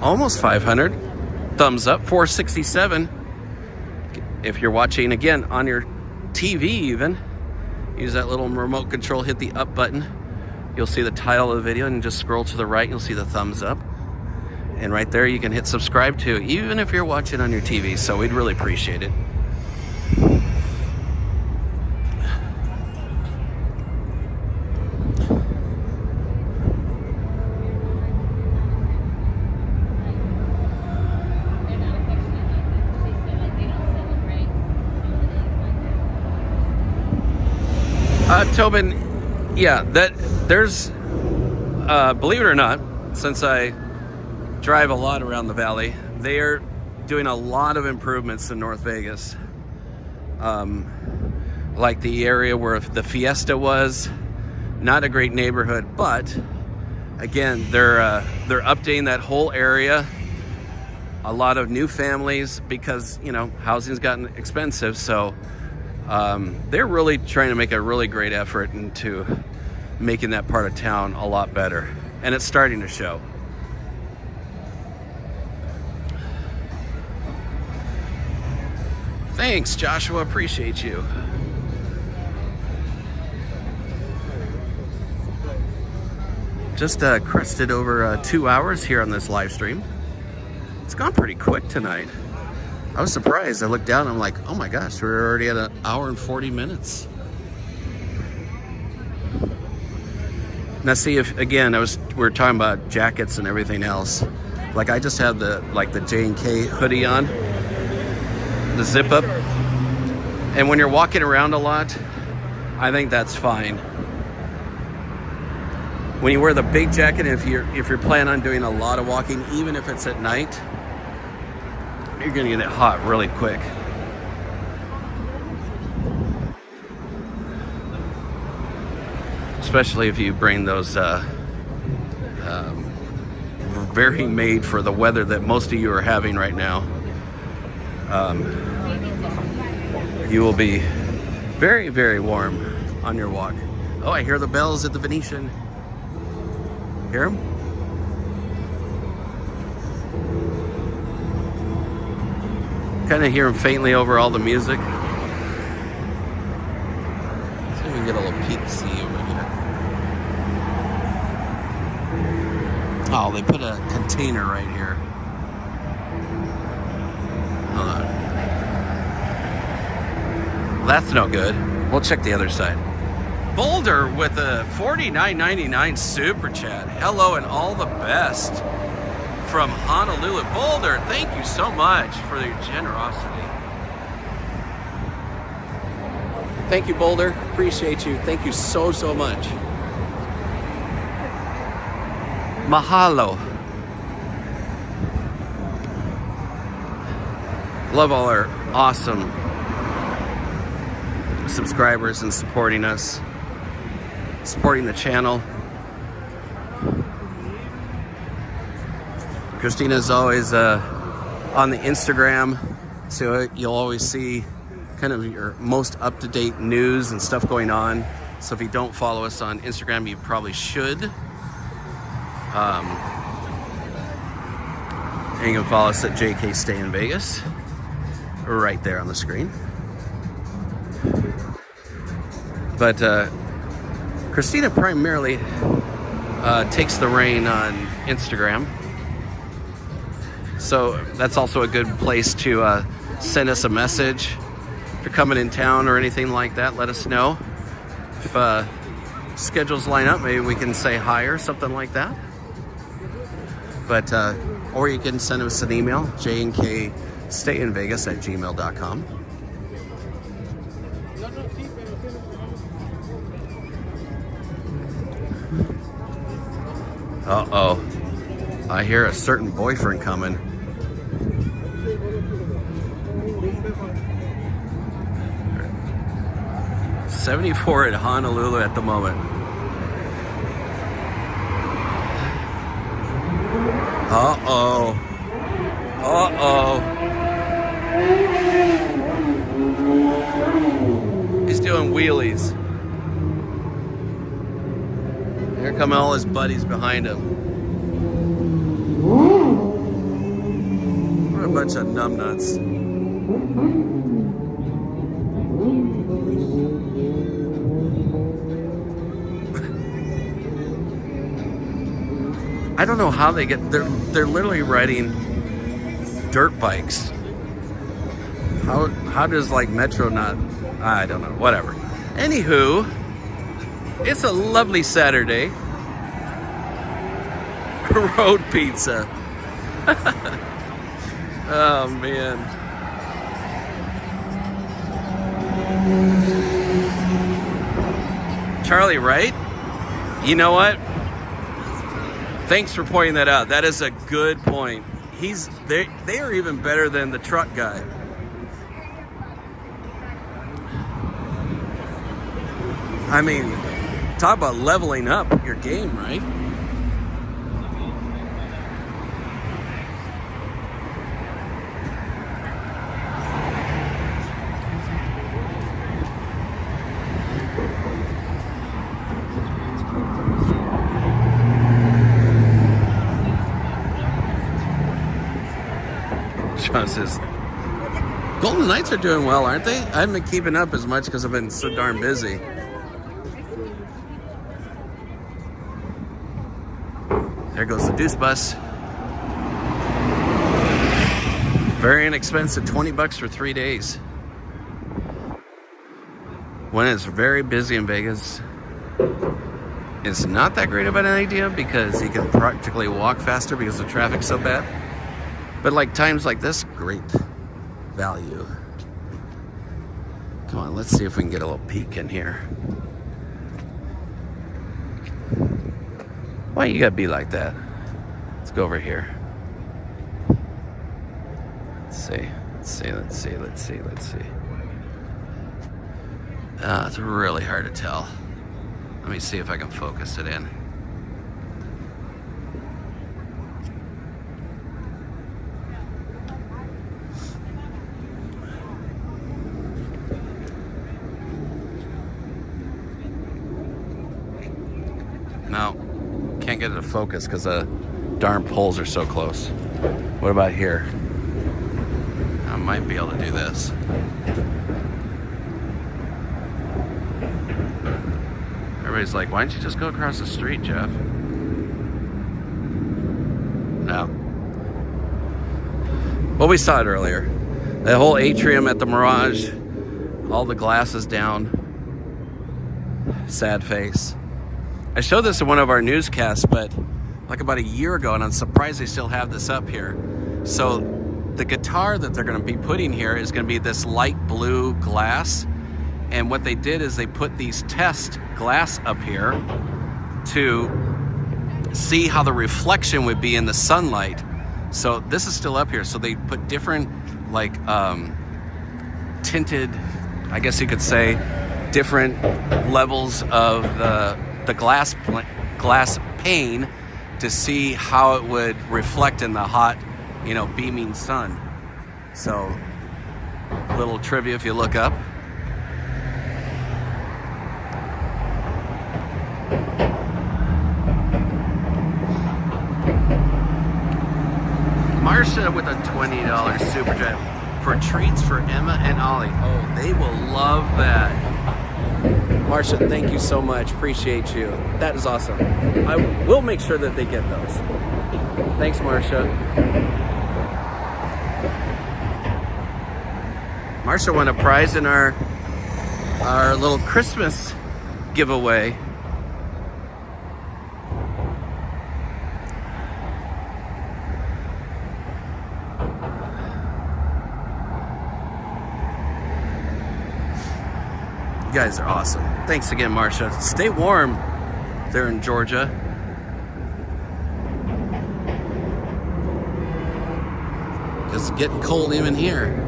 Almost 500. Thumbs up. 467. If you're watching again on your TV even, use that little remote control, hit the up button. You'll see the title of the video and just scroll to the right. You'll see the thumbs up. And right there you can hit subscribe too, even if you're watching on your TV. So we'd really appreciate it. Tobin, yeah, there's, believe it or not, since I drive a lot around the valley, they are doing a lot of improvements in North Vegas. Like the area where the Fiesta was, not a great neighborhood, but again, they're updating that whole area. A lot of new families because, you know, housing's gotten expensive, so they're really trying to make a really great effort into making that part of town a lot better, and it's starting to show. Thanks, Joshua. Appreciate you. Just crested over 2 hours here on this live stream. It's gone pretty quick tonight. I was surprised. I looked down and I'm like, oh my gosh, we're already at an hour and 40 minutes. Now see, if again, we were talking about jackets and everything else. Like I just have the J&K hoodie on, the zip up. And when you're walking around a lot, I think that's fine. When you wear the big jacket, if you're planning on doing a lot of walking, even if it's at night, you're gonna get it hot really quick. Especially if you bring those very made for the weather that most of you are having right now. You will be very, very warm on your walk. Oh, I hear the bells at the Venetian. Hear them? Kind of hear them faintly over all the music. Let's see if we can get a little peek-see over here. Oh, they put a container right here. Hold on. Well, that's no good. We'll check the other side. Boulder with a $49.99 super chat. Hello and all the best from Honolulu. Boulder, thank you so much for your generosity. Thank you, Boulder. Appreciate you. Thank you so, so much. Mahalo. Love all our awesome subscribers and supporting us, supporting the channel. Christina's always on the Instagram, so you'll always see kind of your most up-to-date news and stuff going on. So if you don't follow us on Instagram, you probably should. And you can follow us at jkstayinvegas right there on the screen. But Christina primarily takes the reign on Instagram. So that's also a good place to send us a message. If you're coming in town or anything like that, let us know. If schedules line up, maybe we can say hi or something like that. But, or you can send us an email, jkstayinvegas@gmail.com. Uh-oh. I hear a certain boyfriend coming. $74 at Honolulu at the moment. Uh-oh. Uh-oh. He's doing wheelies. Here come all his buddies behind him. What a bunch of numbnuts. I don't know how they get, they're literally riding dirt bikes. How does like Metro not, I don't know, whatever. Anywho, it's a lovely Saturday. Road pizza. Oh man. Charlie, right? You know what? Thanks for pointing that out. That is a good point. They are even better than the truck guy. I mean, talk about leveling up your game, right? John says, Golden Knights are doing well, aren't they? I haven't been keeping up as much because I've been so darn busy. There goes the Deuce Bus. Very inexpensive, 20 bucks for 3 days. When it's very busy in Vegas, it's not that great of an idea because you can practically walk faster because the traffic's so bad. But like times like this, great value. Come on, let's see if we can get a little peek in here. Why you gotta be like that? Let's go over here. Let's see. It's really hard to tell. Let me see if I can focus it in. No, can't get it to focus because the darn poles are so close. What about here? I might be able to do this. Everybody's like, why don't you just go across the street, Jeff? No. Well, we saw it earlier. The whole atrium at the Mirage, all the glasses down. Sad face. I showed this in one of our newscasts, but like about a year ago, and I'm surprised they still have this up here. So the guitar that they're going to be putting here is going to be this light blue glass. And what they did is they put these test glass up here to see how the reflection would be in the sunlight. So this is still up here. So they put different like tinted, I guess you could say, different levels of the glass pane to see how it would reflect in the hot, beaming sun. So little trivia if you look up. Marsha with a $20 super chat for treats for Emma and Ollie. Oh, they will love that. Marsha, thank you so much. Appreciate you. That is awesome. I will make sure that they get those. Thanks, Marsha. Marsha won a prize in our little Christmas giveaway. You guys are awesome. Thanks again, Marsha. Stay warm there in Georgia. Because it's getting cold even here.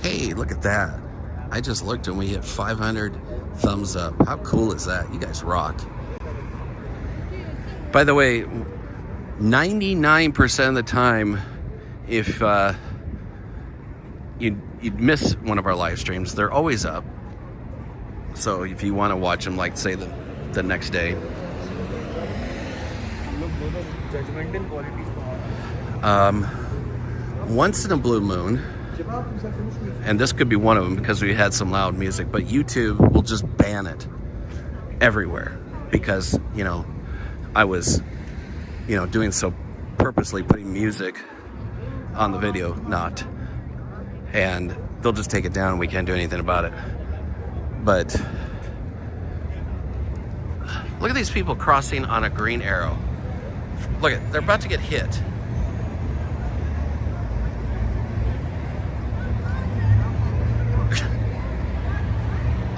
Hey, look at that. I just looked and we hit 500 thumbs up. How cool is that? You guys rock. By the way, 99% of the time, if you'd miss one of our live streams, they're always up. So if you want to watch them, like say the next day. Once in a blue moon, and this could be one of them because we had some loud music, but YouTube will just ban it everywhere because, I was, doing so purposely, putting music on the video, not. And they'll just take it down and we can't do anything about it. But look at these people crossing on a green arrow. Look at, they're about to get hit.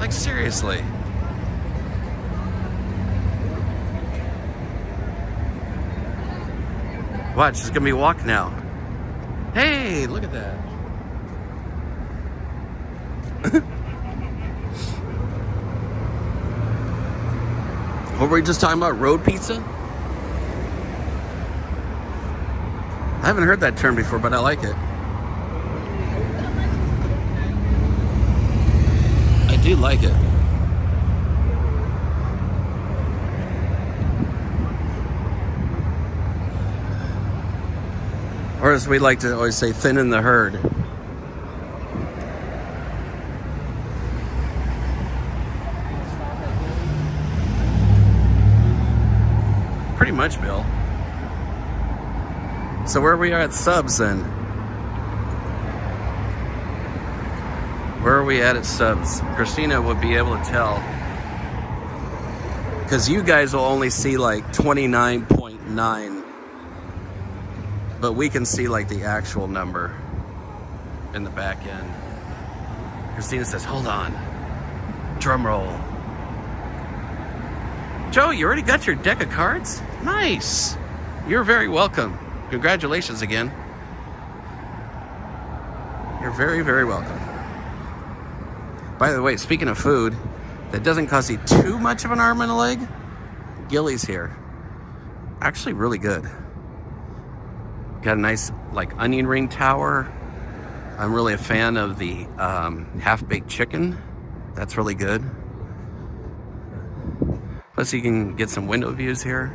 Like, seriously. Watch, it's gonna be walk now. Hey, look at that. What were we just talking about? Road pizza? I haven't heard that term before, but I like it. I do like it. Or as we like to always say, thinning the herd. Pretty much, Bill. So where we are at subs then? Where are we at subs? Christina would be able to tell. Because you guys will only see like 29.9. But we can see like the actual number in the back end. Christina says, hold on. Drum roll. Joe, you already got your deck of cards? Nice. You're very welcome. Congratulations again. You're very, very welcome. By the way, speaking of food, that doesn't cost you too much of an arm and a leg. Gilly's here. Actually really good. Got a nice like onion ring tower. I'm really a fan of the half-baked chicken. That's really good. Plus you can get some window views here.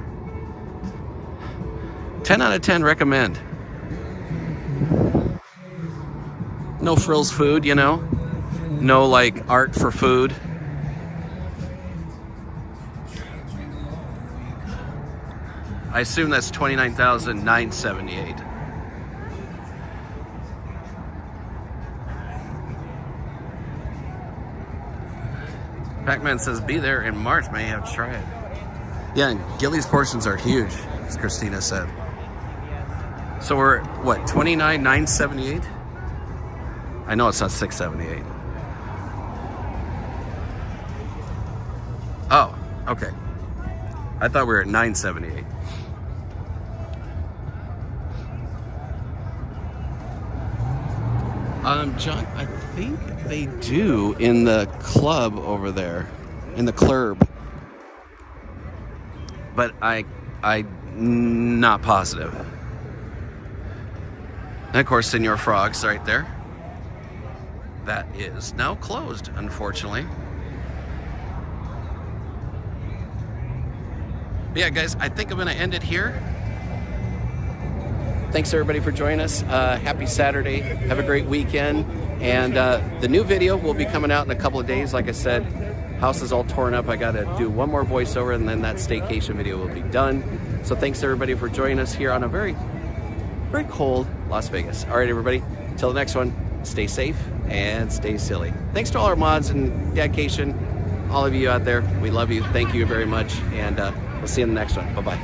10 out of 10 recommend. No frills food, you know? No like art for food. I assume that's $29,978. Pac-Man says be there in March, may have to try it. Yeah, and Gilly's portions are huge, as Christina said. So we're what, $29,978? I know it's not $678. Oh, okay. I thought we were at $978. John, I think they do in the club over there, in the club. But I'm not positive. And of course, Senor Frog's right there. That is now closed, unfortunately. But yeah, guys, I think I'm going to end it here. Thanks everybody for joining us. Happy Saturday. Have a great weekend. And the new video will be coming out in a couple of days. Like I said, house is all torn up. I got to do one more voiceover and then that staycation video will be done. So thanks everybody for joining us here on a very, very cold Las Vegas. All right, everybody. Till the next one, stay safe and stay silly. Thanks to all our mods and Dadcation, all of you out there. We love you. Thank you very much. And we'll see you in the next one. Bye-bye.